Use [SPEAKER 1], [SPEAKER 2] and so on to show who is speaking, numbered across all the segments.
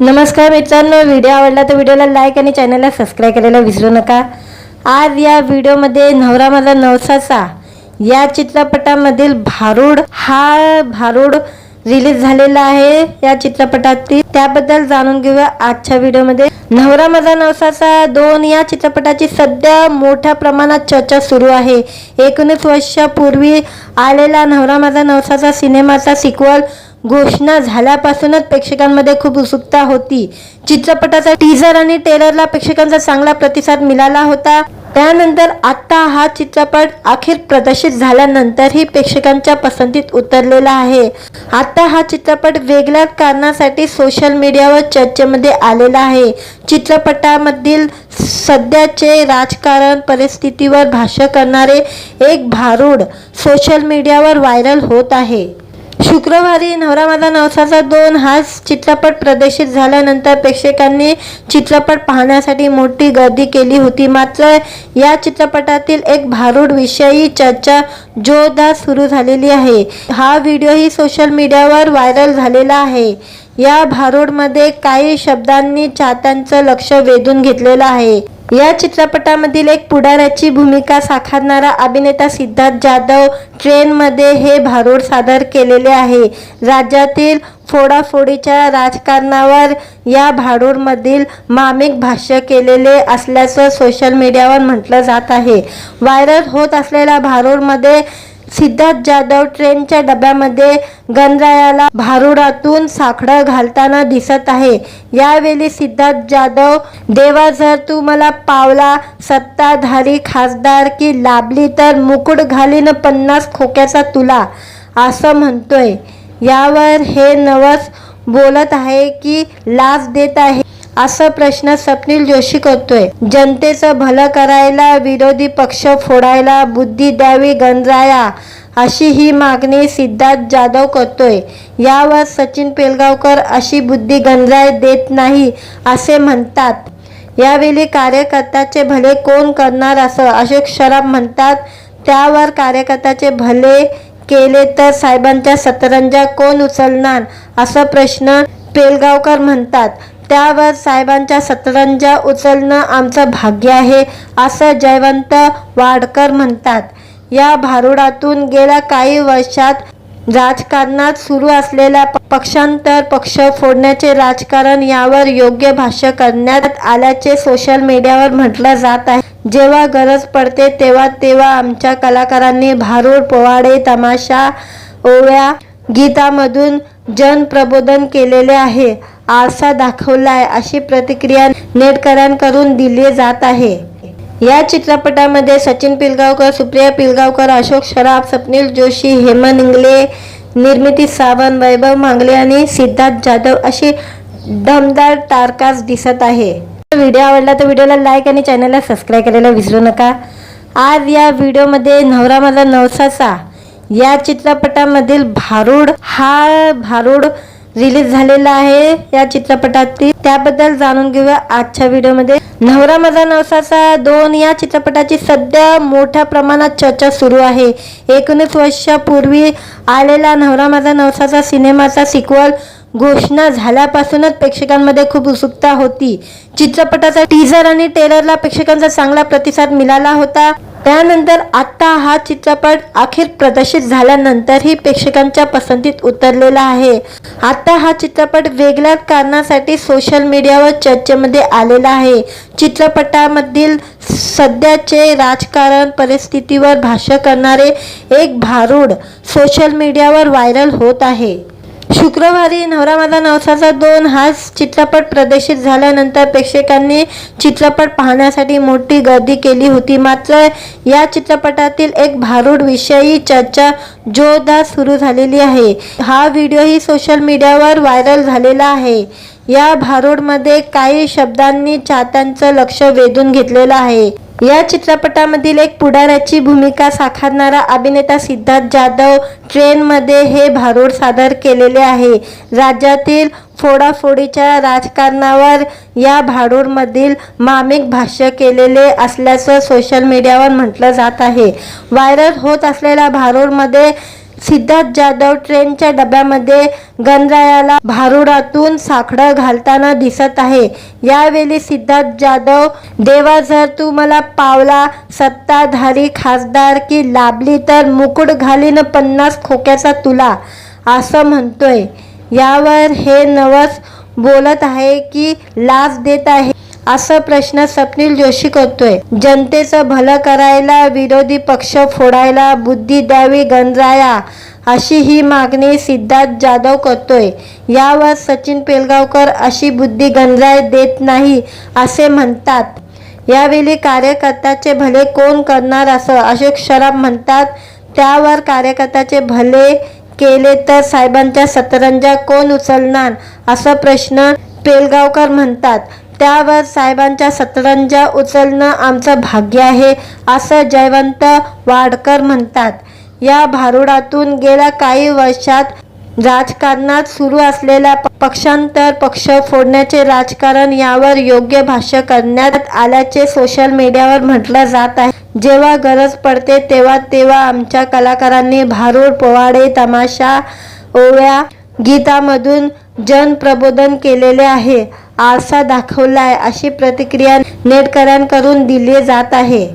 [SPEAKER 1] नमस्कार मित्रांनो, व्हिडिओ आवडला तर व्हिडिओला लाईक आणि चॅनलला सबस्क्राईब करायला विसरू नका। आज या व्हिडिओमध्ये नवरा माझा नवसाचा या चित्रपटामधील भारूड रिलीज झालेला आहे। या चित्रपटातील त्याबद्दल जाणून घेऊया आजच्या व्हिडिओमध्ये। नवरा माझा नवसाचा 2 या चित्रपटाची सध्या मोठ्या प्रमाणात चर्चा सुरू आहे। 19 वर्षापूर्वी आलेला नवरा माझा नवसाचा सिनेमाचा सिक्वल घोषणा झाल्यापासूनच प्रेक्षकांमध्ये खूप उत्सुकता होती। चित्रपटाचा टीजर आणि ट्रेलरला प्रेक्षकांचा चांगला प्रतिसाद मिळाला होता। त्यानंतर आता हा चित्रपट अखेर प्रदर्शित झाल्यानंतरही प्रेक्षकांच्या पसंतीत उतरलेला आहे। आता हा चित्रपट वेगळ्या कारणासाठी सोशल मीडियावर चर्चेमध्ये आलेला आहे। चित्रपटामधील सध्याचे राजकारण परिस्थितीवर भाष्य करणारे एक भारूड सोशल मीडियावर व्हायरल होत आहे। शुक्रवारी नवरा माझा नवसाचा 2 हा चित्रपट प्रदर्शित झाल्यानंतर प्रेक्षकांनी चित्रपट पाहण्यासाठी मोठी गर्दी केली होती। मात्र या चित्रपटातील एक भारूड विषयी चर्चा जोरदार सुरू झालेली आहे। हा व्हिडिओही सोशल मीडियावर व्हायरल झालेला आहे। या भारूडमध्ये काही शब्दांनी चाहत्यांचं लक्ष वेधून घेतलेलं आहे। या चित्रपटामधील एक पुढाऱ्याची भूमिका साकारणारा अभिनेता सिद्धार्थ जाधव ट्रेनमध्ये हे भारूड सादर केलेले आहे। राज्यातील फोडाफोडीच्या राजकारणावर या भारूडमधील मार्मिक भाष्य केलेले असल्याचं सोशल मीडियावर म्हटलं जात आहे। व्हायरल होत असलेल्या भारूडमध्ये सिद्धार्थ जाधव ट्रेनच्या डब्यामध्ये गणरायाला भारूडातून साकडं घालताना दिसत आहे। यावेळी सिद्धार्थ जाधव, देवा जर तू मला पावला, सत्ताधारी खासदारकी लाभली तर मुकुट घालीन 50 खोक्याचा तुला, असं म्हणतोय। यावर हे नवस बोलत आहे की लाच देत आहे असा प्रश्न स्वप्नील जोशी करतोय। जनतेचं भलं करायला विरोधी पक्ष फोडायला बुद्धी द्यावी गणराया, अशी ही मागणी सिद्धार्थ जाधव करतोय। यावर सचिन पिळगावकर अशी बुद्धी गणराय देत नाही असे म्हणतात। यावेळी कार्यकर्त्याचे भले कोण करणार असं अशोक सराफ म्हणतात। त्यावर कार्यकर्त्याचे भले केले तर साहेबांच्या सतरंजा कोण उचलणार असा प्रश्न पिळगावकर म्हणतात। त्यावर साहेबांच्या सतरंजा उचलणं आमचं भाग्य आहे असं जयवंत वाडकर म्हणतात। या भारूडातून गेल्या काही वर्षात राजकारणात सुरू असलेल्या पक्षांतर, पक्ष फोडण्याचे राजकारण यावर योग्य भाष्य करण्यात आल्याचे सोशल मीडियावर म्हटलं जात आहे। जेव्हा गरज पडते तेव्हा आमच्या कलाकारांनी भारूड, पोवाडे, तमाशा, ओव्या, गीतामधून जनप्रबोधन केलेले आहे, आरसा दाखवलाय, अशी प्रतिक्रिया नेटकऱ्यांकडून दिली जात आहे। या चित्रपटामध्ये सचिन पिळगावकर, सुप्रिया पिळगावकर, अशोक सराफ, स्वप्नील जोशी, हेमंत इंगळे, निर्मिती सावंत, वैभव मांगले आणि सिद्धार्थ जाधव अशी दमदार टारकास्ट दिसत आहे। व्हिडिओ आवडला तर व्हिडिओला लाईक आणि चॅनलला सबस्क्राईब करायला विसरू नका। आज या व्हिडिओमध्ये नवरा माझा नवसाचा या चित्रपटामधील भारूड रिलीज झालेला आहे। या चित्रपटातील त्याबद्दल जाणून घेऊया आजच्या व्हिडिओमध्ये। नवरा माझा नवसाचा 2 या चित्रपटाची सध्या मोठ्या प्रमाणात चर्चा सुरू आहे। 19 वर्षापूर्वी आलेला नवरा माझा नवसाचा सिनेमाचा सिक्वल घोषणा झाल्यापासूनच प्रेक्षकांमध्ये खूप उत्सुकता होती। चित्रपटाचा टीजर आणि ट्रेलरला प्रेक्षकांचा चांगला प्रतिसाद मिळाला होता। त्यानंतर आता हा चित्रपट अखेर प्रदर्शित झाल्यानंतरही प्रेक्षकांच्या पसंतीत उतरलेला आहे। आता हा चित्रपट वेगळ्या कारणासाठी सोशल मीडियावर चर्चेमध्ये आलेला आहे। चित्रपटामधील सध्याचे राजकारण परिस्थितीवर भाष्य करणारे एक भारूड सोशल मीडियावर व्हायरल होत आहे। शुक्रवारी नवरा माझा नवसाचा 2 हा चित्रपट प्रदर्शित झाल्यानंतर प्रेक्षकांनी चित्रपट पाहण्यासाठी मोठी गर्दी केली होती। मात्र या चित्रपटातील एक भारूड विषयी चर्चा जोरदार सुरू झालेली आहे। हा व्हिडिओही सोशल मीडियावर व्हायरल झालेला आहे। या भारूडमध्ये काही शब्दांनी चाहत्यांचं लक्ष वेधून घेतलेलं आहे। या चित्रपटामधील एक पुढाऱ्याची भूमिका साकारणारा अभिनेता सिद्धार्थ जाधव ट्रेनमध्ये हे भारूड सादर केलेले आहे। राज्यातील फोडाफोडीच्या राजकारणावर या भारूडमधील मार्मिक भाष्य केलेले असल्याचं सोशल मीडियावर म्हटलं जात आहे। व्हायरल होत असलेल्या भारूडमध्ये सिद्धार्थ जाधव ट्रेनच्या डब्यामध्ये गणरायाला भारुडातून साकडं घालताना दिसत आहे। यावेळी सिद्धार्थ जाधव, देवा जर तू मला पावला, सत्ताधारी खासदारकी लाभली तर मुकुट घालीन 50 खोक्याचा तुला, असं म्हणतोय। यावर हे नवस बोलत आहे की लाच देत आहे, असा प्रश्न स्वप्नील जोशी करतोय। जनतेचं भलं करायला विरोधी पक्ष फोडायला बुद्धी द्यावी गणराया, अशी ही मागणी सिद्धार्थ जाधव करतोय। यावर सचिन पिलगावकर, अशी बुद्धी गणराय देत नाही असे म्हणतात। यावेळी कार्यकर्त्याचे भले कोण करणार असं अशोक सराफ म्हणतात। त्यावर कार्यकर्त्याचे भले केले तर साहेबांच्या सतरंजा कोण उचलणार, असा प्रश्न पिलगावकर म्हणतात। त्यावर साहेबांच्या सतरंजा उचलणं आमचं भाग्य आहे, असं जयवंत वाडकर म्हणतात। या भारुडातून गेल्या काही वर्षात राजकारणात सुरू असलेल्या पक्षांतर, पक्ष फोडण्याचे राजकारण यावर योग्य भाष्य करण्यात आल्याचे सोशल मीडियावर म्हटलं जात आहे। जेव्हा गरज पडते तेव्हा तेव्हा आमच्या कलाकारांनी भारुड, पोवाडे, तमाशा, ओव्या, गीतामधून जनप्रबोधन केलेले आहे, आरसा दाखवलाय, अशी प्रतिक्रिया नेटकऱ्यांकडून दिली जात आहे।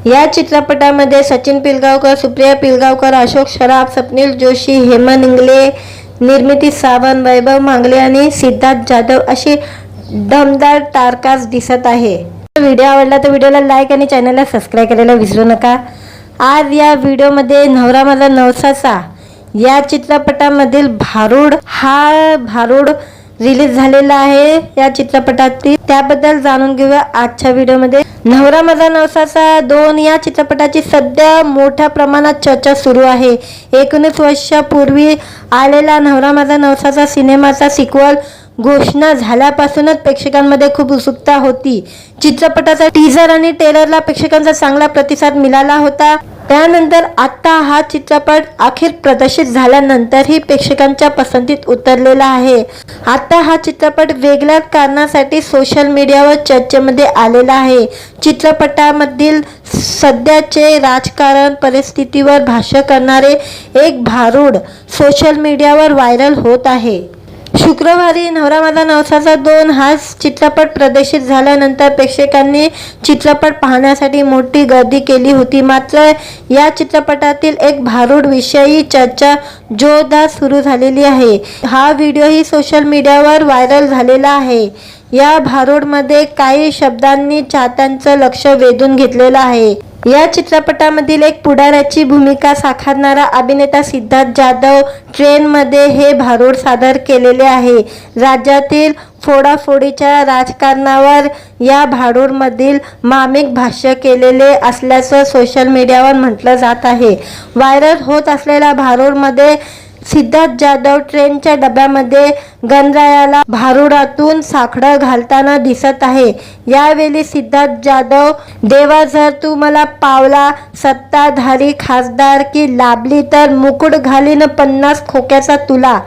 [SPEAKER 1] या चित्रपटामध्ये सचिन पिलगावकर, सुप्रिया पिलगावकर, अशोक सराफ, स्वप्नील जोशी, हेमंत इंगले, निर्मिती सावंत, वैभव मांगले आणि सिद्धार्थ जाधव अशी दमदार टारकास्ट दिसत आहे। व्हिडिओ आवडला तर व्हिडिओला लाईक आणि चॅनलला सबस्क्राईब करायला विसरू नका। आज या व्हिडिओमध्ये नवरा माझा नवसाचा या चित्रपटामधील भारूड रिलीज झालेला आहे। या चित्रपटातील त्याबद्दल जाणून घेऊया आजच्या व्हिडिओमध्ये। नवरा माझा नवसाचा 2 या चित्रपटाची सध्या मोठ्या प्रमाणात चर्चा सुरू आहे। 19 वर्षापूर्वी आलेला नवरा माझा नवसाचा सिनेमाचा सिक्वल घोषणा झाल्यापासूनच प्रेक्षकांमध्ये खूप उत्सुकता होती। चित्रपटाचा टीजर आणि ट्रेलरला प्रेक्षकांचा चांगला प्रतिसाद मिळाला होता। त्यानंतर आता हा चित्रपट अखेर प्रदर्शित झाल्यानंतरही प्रेक्षकांच्या पसंतीत उतरलेला आहे। आता हा चित्रपट वेगळ्या कारणासाठी सोशल मीडियावर चर्चेमध्ये आलेला आहे। चित्रपटामधील सध्याचे राजकारण परिस्थितीवर भाष्य करणारे एक भारूड सोशल मीडियावर व्हायरल होत आहे। शुक्रवारी नवरा माझा नवसाचा 2 हा चित्रपट प्रदर्शित झाल्यानंतर प्रेक्षकांनी चित्रपट पाहण्यासाठी मोठी गर्दी केली होती। मात्र या चित्रपटातील एक भारूड विषयी चर्चा जोरदार सुरू झालेली आहे। हा व्हिडिओही सोशल मीडियावर व्हायरल झालेला आहे। या भारूडमध्ये काही शब्दांनी चाहत्यांचं लक्ष वेधून घेतलेलं आहे। या चित्रपटामधील एक पुढाऱ्याची भूमिका साकारणारा अभिनेता सिद्धार्थ जाधव ट्रेनमध्ये हे भारूड सादर केलेले आहे। राज्यातील फोडाफोडीच्या राजकारणावर या भारूडमधील मार्मिक भाष्य केलेले असल्याचं सोशल मीडियावर म्हटलं जात आहे। व्हायरल होत असलेल्या भारूडमध्ये सिद्धार्थ जाधव ट्रेनच्या डब्यामध्ये गणरायाला भारुडातून साकडं घालताना दिसत आहे। यावेळी सिद्धार्थ जाधव, देवा जर तू मला पावला, सत्ताधारी खासदारकी लाभली तर मुकुट घालीन 50 खोक्याचा तुला,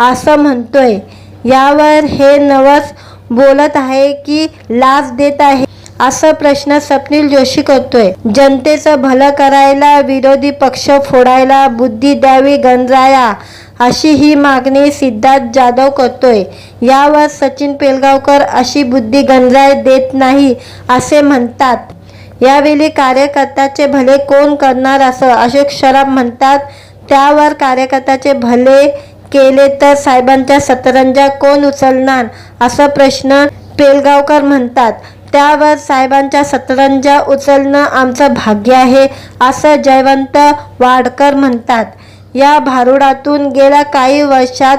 [SPEAKER 1] असं म्हणतोय। यावर हे नवस बोलत आहे की लाच देत आहे, असा प्रश्न स्वप्नील जोशी करतोय। जनतेचं भलं करायला विरोधी पक्ष फोडायला बुद्धी द्यावी गणराया, अशी ही मागणी सिद्धार्थ जाधव करतोय। यावर सचिन पिलगावकर, अशी बुद्धी गणराय देत नाही असे म्हणतात। यावेळी कार्यकर्त्याचे भले कोण करणार असं अशोक सराफ म्हणतात। त्यावर कार्यकर्त्याचे भले केले तर साहेबांच्या सतरंजा कोण उचलणार, असा प्रश्न पिलगावकर म्हणतात। त्यावर साहेबांच्या सतरंजा उचलणं आमचं भाग्य आहे, असं जयवंत वाडकर म्हणतात। या भारुडातून गेल्या काही वर्षात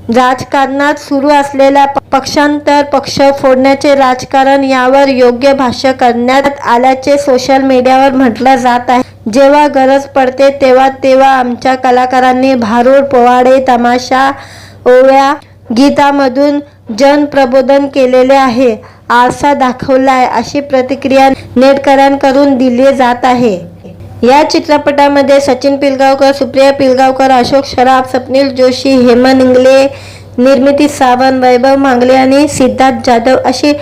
[SPEAKER 1] राजकारणात सुरू असलेल्या पक्षांतर, पक्ष फोडण्याचे राजकारण यावर योग्य भाष्य करण्यात आल्याचे सोशल मीडियावर म्हटलं जात आहे। जेव्हा गरज पडते तेव्हा तेव्हा आमच्या कलाकारांनी भारूड, पोवाडे, तमाशा, ओव्या, गीतामधून जनप्रबोधन केलेले आहे, आरसा दाखवलाय, अशी प्रतिक्रिया नेटकऱ्यांकडून दिली जात आहे। या चित्रपटामध्ये सचिन पिलगावकर, सुप्रिया पिलगावकर, अशोक सराफ, स्वप्नील जोशी, हेमंत इंगले, निर्मिती सावंत, वैभव मांगले आणि सिद्धार्थ जाधव अशी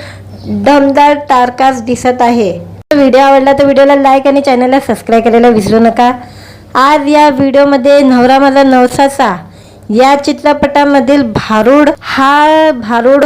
[SPEAKER 1] दमदार टारकास्ट दिसत आहे। व्हिडिओ आवडला तर व्हिडिओला लाईक आणि चॅनलला सबस्क्राईब करायला विसरू नका। आज या व्हिडिओमध्ये नवरा माझा नवसाचा या चित्रपटामधील भारूड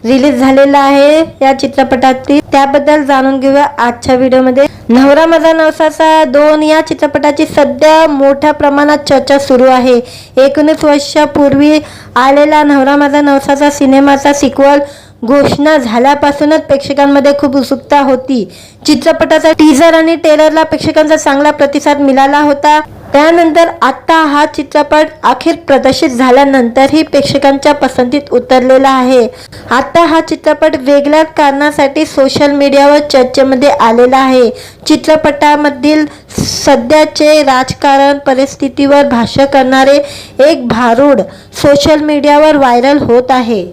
[SPEAKER 1] रिलीज झालेला आहे. या चित्रपटातील त्याबद्दल जाणून घेऊया आजच्या व्हिडिओमध्ये. नवरा माझा नवसाचा 2 या चित्रपटाची सध्या मोठ्या प्रमाणात चर्चा सुरू आहे. 19 वर्षापूर्वी आलेला नवरा माझा नवसाचा सिनेमाचा सिक्वल घोषणा झाल्यापासूनच प्रेक्षकांमध्ये खूप उत्सुकता होती. चित्रपटाचा टीझर आणि ट्रेलरला प्रेक्षकांचा चांगला प्रतिसाद मिळाला होता. त्यानंतर आता हा चित्रपट अखेर प्रदर्शित झाल्यानंतरही प्रेक्षकांच्या पसंतीत उतरलेला आहे. आता हा चित्रपट वेगळ्या कारणासाठी सोशल मीडियावर चर्चेमध्ये आलेला आहे. चित्रपटामधील सध्याचे राजकारण परिस्थितीवर भाष्य करणारे एक भारूड सोशल मीडियावर व्हायरल होत आहे.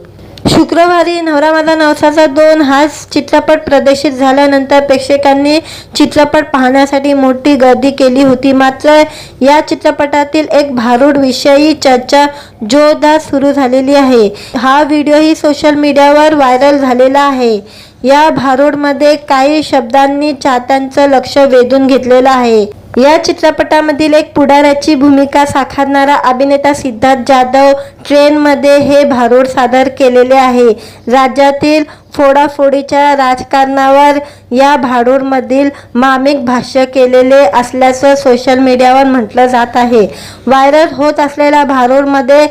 [SPEAKER 1] शुक्रवारी नवरा माझा नवसाचा 2 हा चित्रपट प्रदर्शित झाल्यानंतर प्रेक्षकांनी चित्रपट पाहण्यासाठी मोठी गर्दी केली होती. मात्र या चित्रपटातील एक भारूड विषयी चर्चा जोरदार सुरू झालेली आहे. हा व्हिडिओही सोशल मीडियावर व्हायरल झालेला आहे. या भारूडमध्ये काही शब्दांनी चाहत्यांचं लक्ष वेधून घेतलेलं आहे. या चित्रपटामधील एक पुढाऱ्याची भूमिका साकारणारा अभिनेता सिद्धार्थ जाधव ट्रेनमध्ये हे भारूड सादर केलेले आहे. राज्यातील फोडाफोडीच्या राजकारणावर या भारूडमधील मार्मिक भाष्य केलेले असल्याचं सोशल मीडियावर म्हटलं जात आहे. व्हायरल होत असलेल्या भारूडमध्ये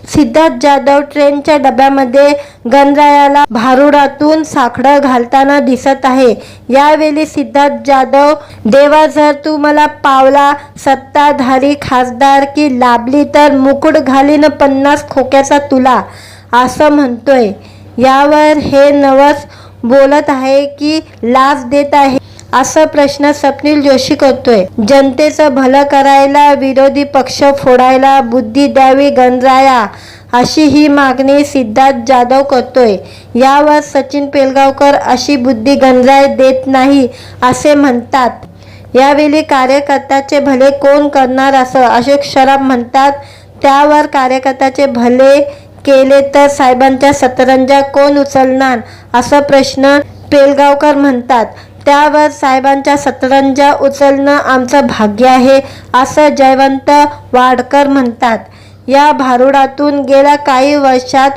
[SPEAKER 1] सिद्धार्थ जाधव ट्रेनच्या डब्यामध्ये गणरायाला भारूडातून साकडं घालताना दिसत आहे. यावेळी सिद्धार्थ जाधव, देवा जर तू मला पावला, सत्ताधारी खासदार की लाभली तर मुकुट घालीन 50 खोक्याचा तुला, असं म्हणतोय. यावर हे नवस बोलत आहे की लाच देत आहे असा प्रश्न स्वप्नील जोशी करतोय. जनतेचं भलं करायला विरोधी पक्ष फोडायला बुद्धी द्यावी गणराया, अशी ही मागणी सिद्धार्थ जाधव करतोय. यावर सचिन पिळगावकर अशी बुद्धी गणराय देत नाही असे म्हणतात. यावेळी कार्यकर्त्याचे भले कोण करणार असं अशोक सराफ म्हणतात. त्यावर कार्यकर्त्याचे भले केले तर साहेबांच्या सतरंजा कोण उचलणार असा प्रश्न पिळगावकर म्हणतात. त्यावर साहेबांच्या सतरंजा उचलणं आमचं भाग्य आहे असं जयवंत वाडकर म्हणतात. या भारूडातून गेल्या काही वर्षात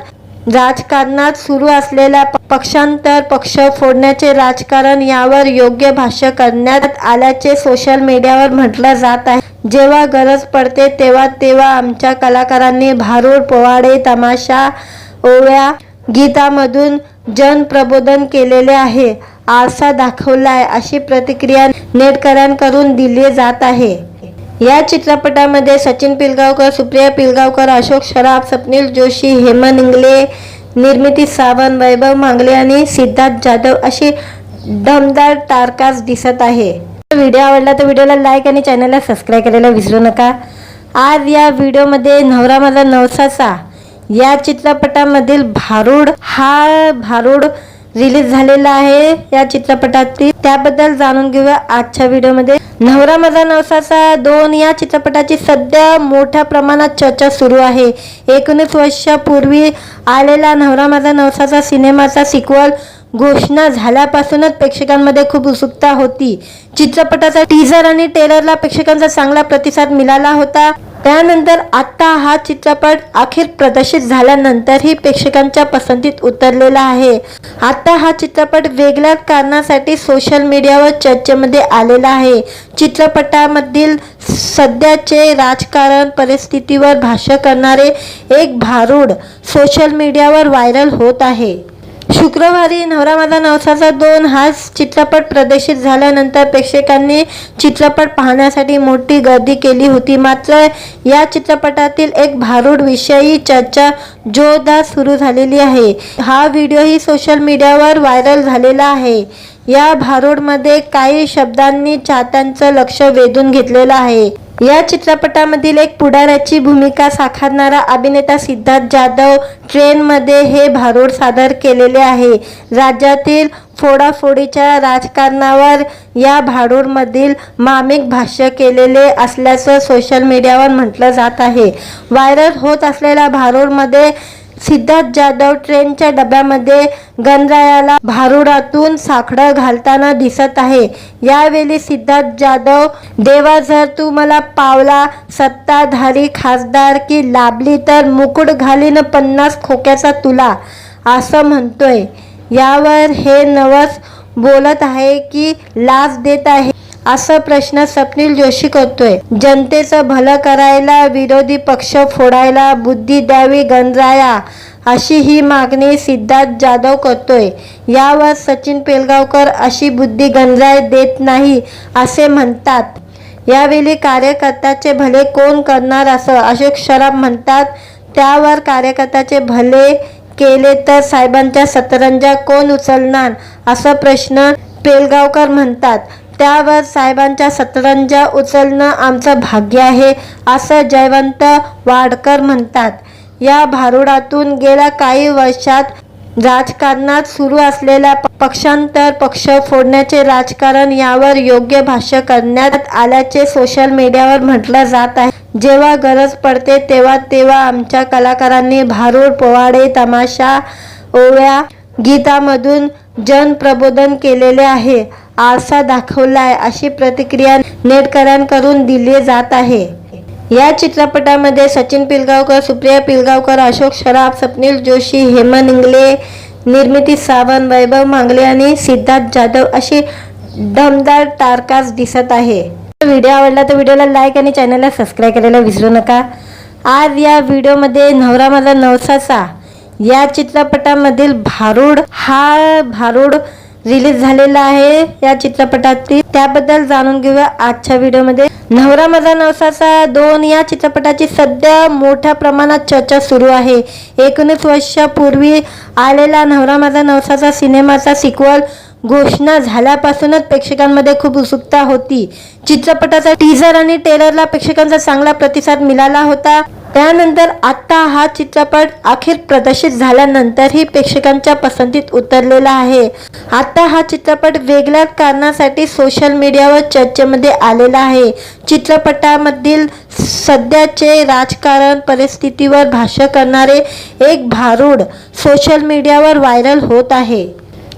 [SPEAKER 1] राजकारणात सुरू असलेल्या पक्षांतर, पक्ष फोडण्याचे राजकारण यावर योग्य भाष्य करण्यात आल्याचे सोशल मीडियावर म्हटलं जात आहे. जेव्हा गरज पडते तेव्हा आमच्या कलाकारांनी भारूड, पोवाडे, तमाशा, ओव्या, गीतामधून जनप्रबोधन केलेले आहे, आरसा दाखवलाय, अशी प्रतिक्रिया नेटकऱ्यांकडून दिली जात आहे. या चित्रपटामध्ये सचिन पिळगावकर, सुप्रिया पिळगावकर, अशोक सराफ, स्वप्नील जोशी, हेमंत इंगले, निर्मिती सावंत, वैभव मांगले आणि सिद्धार्थ जाधव अशी दमदार तारकाच दिसत आहे. व्हिडिओ आवडला तर व्हिडिओला लाईक आणि चॅनलला सबस्क्राईब करायला विसरू नका. आज या व्हिडिओमध्ये नवरा माझा नवसाचा या चित्रपटामधील भारूड रिलीज झालेला आहे. या चित्रपटातील त्याबद्दल जाणून घेऊया आजच्या व्हिडिओमध्ये. नवरा माझा नवसाचा 2 या चित्रपटाची सध्या मोठ्या प्रमाणात चर्चा सुरू आहे. 19 वर्षापूर्वी आलेला नवरा माझा नवसाचा सिनेमाचा सिक्वल घोषणा झाल्यापासूनच प्रेक्षकांमध्ये खूप उत्सुकता होती. चित्रपटाचा टीझर आणि ट्रेलरला प्रेक्षकांचा चांगला प्रतिसाद मिळाला होता. त्यानंतर आता हा चित्रपट अखेर प्रदर्शित झाल्यानंतरही प्रेक्षकांच्या पसंतीत उतरलेला आहे. आता हा चित्रपट वेगळ्या कारणासाठी सोशल मीडियावर चर्चेमध्ये आलेला आहे. चित्रपटामधील सध्याचे राजकारण परिस्थितीवर भाष्य करणारे एक भारूड सोशल मीडियावर व्हायरल होत आहे. शुक्रवारी नवरा माझा नवसाचा 2 हा चित्रपट प्रदर्शित झाल्यानंतर प्रेक्षकांनी चित्रपट पाहण्यासाठी मोठी गर्दी केली होती. मात्र या चित्रपटातील एक भारूड विषयी चर्चा जोरदार सुरू झालेली आहे. हा व्हिडिओही सोशल मीडियावर व्हायरल झालेला आहे. या भारूडमध्ये काही शब्दांनी चाहत्यांचं लक्ष वेधून घेतलेलं आहे. या चित्रपटामधील एक पुढाऱ्याची भूमिका साकारणारा अभिनेता सिद्धार्थ जाधव ट्रेनमध्ये हे भारूड सादर केलेले आहे. राज्यातील फोडाफोडीच्या राजकारणावर या भारूडमधील मार्मिक भाष्य केलेले असल्याचं सोशल मीडियावर म्हटलं जात आहे. व्हायरल होत असलेल्या भारूडमध्ये सिद्धार्थ जाधव ट्रेनच्या डब्यामध्ये गणरायाला भारुडातून साकडं घालताना दिसत आहे। यावेळी सिद्धार्थ जाधव, देवा जर तू मला पावला, सत्ताधारी खासदारकी लाभली तर मुकुट घालीन 50 खोक्याचा तुला, असं म्हणतोय। यावर हे नवस बोलत आहे की लाच देत आहे, असा प्रश्न स्वप्नील जोशी करतोय। जनतेचं भलं करायला विरोधी पक्ष फोडायला बुद्धी द्यावी गणराया, अशी ही मागणी सिद्धार्थ जाधव करतोय। यावर सचिन पिलगावकर, अशी बुद्धी गणराय देत नाही असे म्हणतात। यावेळी कार्यकर्त्याचे भले कोण करणार असं अशोक सराफ म्हणतात। त्यावर कार्यकर्त्याचे भले केले तर साहेबांच्या सतरंजा कोण उचलणार, असा प्रश्न पिलगावकर म्हणतात। त्यावर साहेबांच्या सतरंजा उचलणं आमचं भाग्य आहे, असं जयवंत वाडकर म्हणतात। या भारुडातून गेल्या काही वर्षात राजकारणात सुरू असलेल्या पक्षांतर, पक्ष फोडण्याचे राजकारण यावर योग्य भाष्य करण्यात आल्याचे सोशल मीडियावर म्हटलं जात आहे। जेव्हा गरज पडते तेव्हा तेव्हा आमच्या कलाकारांनी भारुड, पोवाडे, तमाशा, ओव्या, गीतामधून जनप्रबोधन केलेले आहे, आरसा दाखवलाय, अशी प्रतिक्रिया नेटकऱ्यांकडून दिली जात आहे। या चित्रपटामध्ये सचिन पिलगावकर, सुप्रिया पिलगावकर, अशोक सराफ, स्वप्नील जोशी, हेमंत इंगले, निर्मिती सावंत, वैभव मांगले आणि सिद्धार्थ जाधव अशी दमदार टारकास्ट दिसत आहे। व्हिडिओ आवडला तर व्हिडिओला लाईक आणि चॅनलला सबस्क्राईब करायला विसरू नका। आज या व्हिडिओमध्ये नवरा माझा नवसाचा या चित्रपटामधील भारूड रिलीज झालेला आहे। या चित्रपटातील त्याबद्दल जाणून घेऊया आजच्या व्हिडिओमध्ये। नवरा माझा नवसाचा 2 या चित्रपटाची सध्या मोठ्या प्रमाणात चर्चा सुरू आहे। 19 वर्षापूर्वी आलेला नवरा माझा नवसाचा सिनेमाचा सिक्वल घोषणा झाल्यापासूनच प्रेक्षकांमध्ये खूप उत्सुकता होती। चित्रपटाचा टीजर आणि ट्रेलरला प्रेक्षकांचा चांगला प्रतिसाद मिळाला होता। त्यानंतर आता हा चित्रपट अखेर प्रदर्शित झाल्यानंतरही प्रेक्षकांच्या पसंतीत उतरलेला आहे। आता हा चित्रपट वेगळ्या कारणासाठी सोशल मीडियावर चर्चेमध्ये आलेला आहे। चित्रपटामधील सध्याचे राजकारण परिस्थितीवर भाष्य करणारे एक भारूड सोशल मीडियावर व्हायरल होत आहे।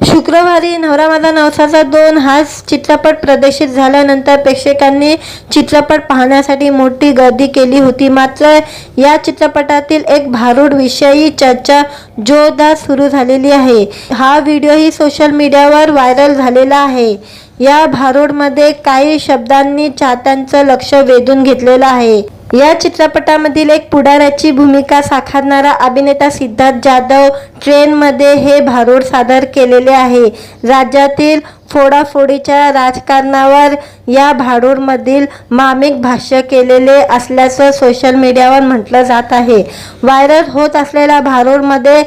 [SPEAKER 1] शुक्रवारी नवरा माझा नवसाचा 2 हा चित्रपट प्रदर्शित झाल्यानंतर प्रेक्षकांनी चित्रपट पाहण्यासाठी मोठी गर्दी केली होती। मात्र या चित्रपटातील एक भारूड विषयी चर्चा जोरदार सुरू झालेली आहे। हा व्हिडिओही सोशल मीडियावर व्हायरल झालेला आहे। या भारूडमध्ये काही शब्दांनी चाहत्यांचं लक्ष वेधून घेतलेलं आहे। या चित्रपटामधील एक पुढाऱ्याची भूमिका साकारणारा अभिनेता सिद्धार्थ जाधव ट्रेनमध्ये हे भारूड सादर केलेले आहे। राज्यातील फोडाफोडीच्या राजकारणावर या भारूडमधील मार्मिक भाष्य केलेले असल्याचं सोशल मीडियावर म्हटलं जात आहे। व्हायरल होत असलेल्या भारूडमध्ये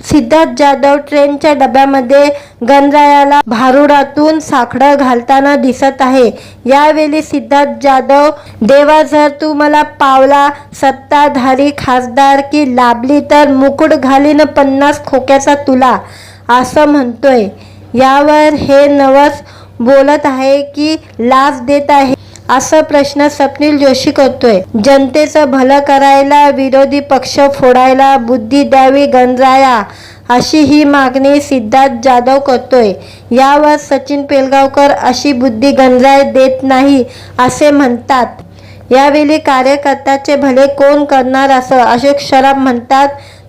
[SPEAKER 1] सिद्धार्थ जाधव ट्रेनच्या डब्यामध्ये गणरायाला भारुडातून साकडं घालताना दिसत आहे। यावेळी सिद्धार्थ जाधव, देवा जर तू मला पावला, सत्ताधारी खासदारकी लाभली तर मुकुट घालीन 50 खोक्याचा तुला, असं म्हणतोय। यावर हे नवस बोलत आहे की लाच देत आहे, असा प्रश्न स्वप्नील जोशी करतोय। जनतेचं भलं करायला विरोधी पक्ष फोडायला बुद्धी द्यावी गणराया, अशी ही मागणी सिद्धार्थ जाधव करतोय। यावर सचिन पिलगावकर, अशी बुद्धी गणराय देत नाही असे म्हणतात। यावेळी कार्यकर्त्याचे भले कोण करणार असं अशोक सराफ म्हणतात।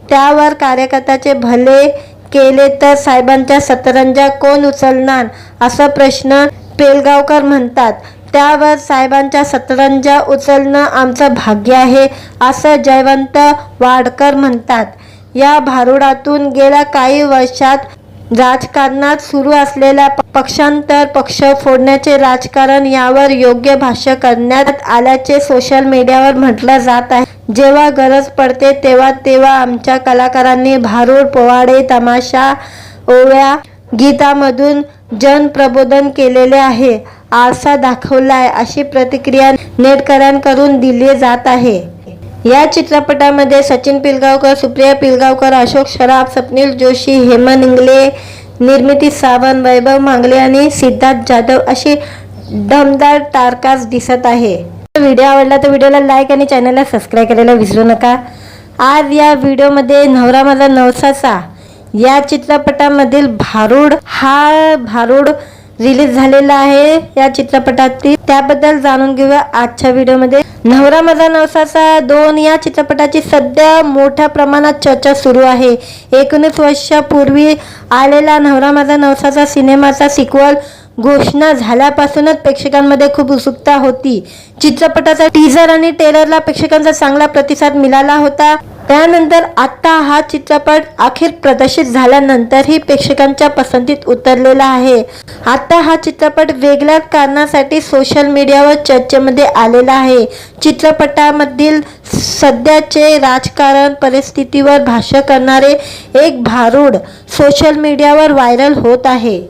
[SPEAKER 1] त्यावर कार्यकर्त्याचे भले केले तर साहेबांच्या सतरंजा कोण उचलणार, असा प्रश्न पिलगावकर म्हणतात। त्यावर साहेबांच्या सतरंजा उचलणं आमचं भाग्य आहे, असं जयवंत वाडकर म्हणतात। या भारुडातून गेल्या काही वर्षात राजकारणात सुरू असलेल्या पक्षांतर, पक्ष फोडण्याचे राजकारण यावर योग्य भाष्य करण्यात आल्याचे सोशल मीडियावर म्हटलं जात आहे। जेव्हा गरज पडते तेव्हा तेव्हा आमच्या कलाकारांनी भारूड, पोवाडे, तमाशा, ओव्या, गीतामधून जनप्रबोधन केलेले आहे, आरसा दाखवलाय, अशी प्रतिक्रिया नेटकऱ्यांकडून दिली जात आहे। या चित्रपटामध्ये सचिन पिलगावकर, सुप्रिया पिलगावकर, अशोक सराफ, स्वप्नील जोशी, हेमंत इंगले, निर्मिती सावंत, वैभव मांगले आणि सिद्धार्थ जाधव अशी दमदार टारकास्ट दिसत आहे। व्हिडिओ आवडला तर व्हिडिओला लाईक आणि चॅनलला सबस्क्राईब करायला विसरू नका। आज या व्हिडिओमध्ये नवरा माझा नवसाचा या चित्रपटामधील भारूड रिलीज झालेला आहे. या चित्रपटातील त्याबद्दल जाणून घेऊया आजच्या व्हिडिओमध्ये. नवरा माझा नवसाचा 2 या चित्रपटाची सध्या मोठ्या प्रमाणात चर्चा सुरू आहे. 19 वर्षापूर्वी आलेला नवरा माझा नवसाचा सिनेमाचा सिक्वल घोषणा झाल्यापासूनच प्रेक्षकांमध्ये खूप उत्सुकता होती. चित्रपटाचा टीझर आणि ट्रेलरला प्रेक्षकांचा चांगला प्रतिसाद मिळाला होता. त्यानंतर आता हा चित्रपट अखेर प्रदर्शित झाल्यानंतरही प्रेक्षकांच्या पसंतीत उतरलेला आहे. आता हा चित्रपट वेगळ्या कारणासाठी सोशल मीडियावर चर्चेमध्ये आलेला आहे. चित्रपटामधील सध्याचे राजकारण परिस्थितीवर भाष्य करणारे एक भारूड सोशल मीडियावर व्हायरल होत आहे.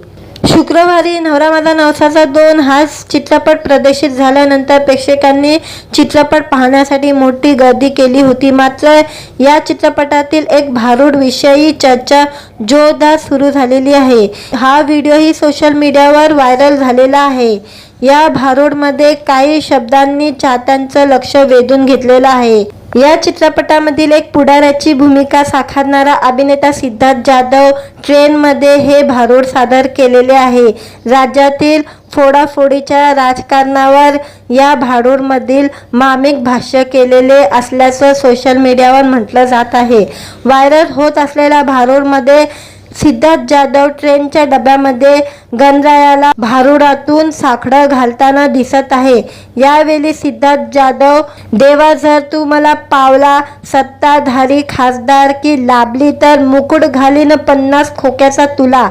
[SPEAKER 1] शुक्रवारी नवरा माझा नवसाचा 2 हा चित्रपट प्रदर्शित झाल्यानंतर प्रेक्षकांनी चित्रपट पाहण्यासाठी मोठी गर्दी केली होती. मात्र या चित्रपटातील एक भारूड विषयी चर्चा जोरदार सुरू झालेली आहे. हा व्हिडिओही सोशल मीडियावर व्हायरल झालेला आहे. या भारूडमध्ये काही शब्दांनी चाहत्यांचं लक्ष वेधून घेतलेलं आहे. या चित्रपटामधील एक पुढाऱ्याची भूमिका साकारणारा अभिनेता सिद्धार्थ जाधव ट्रेनमध्ये हे भारूड सादर केलेले आहे. राज्यातील फोडाफोडीच्या राजकारणावर या भारूडमधील मार्मिक भाष्य केलेले असल्याचं सोशल मीडियावर म्हटलं जात आहे. व्हायरल होत असलेल्या भारूडमध्ये सिद्धार्थ जाधव ट्रेनच्या डब्यामध्ये गणरायाला भारूडातून साकडं घालताना दिसत आहे. यावेळी सिद्धार्थ जाधव, देवा जर तू मला पावला, सत्ताधारी खासदार की लाभली तर मुकुट घालीन 50 खोक्याचा तुला,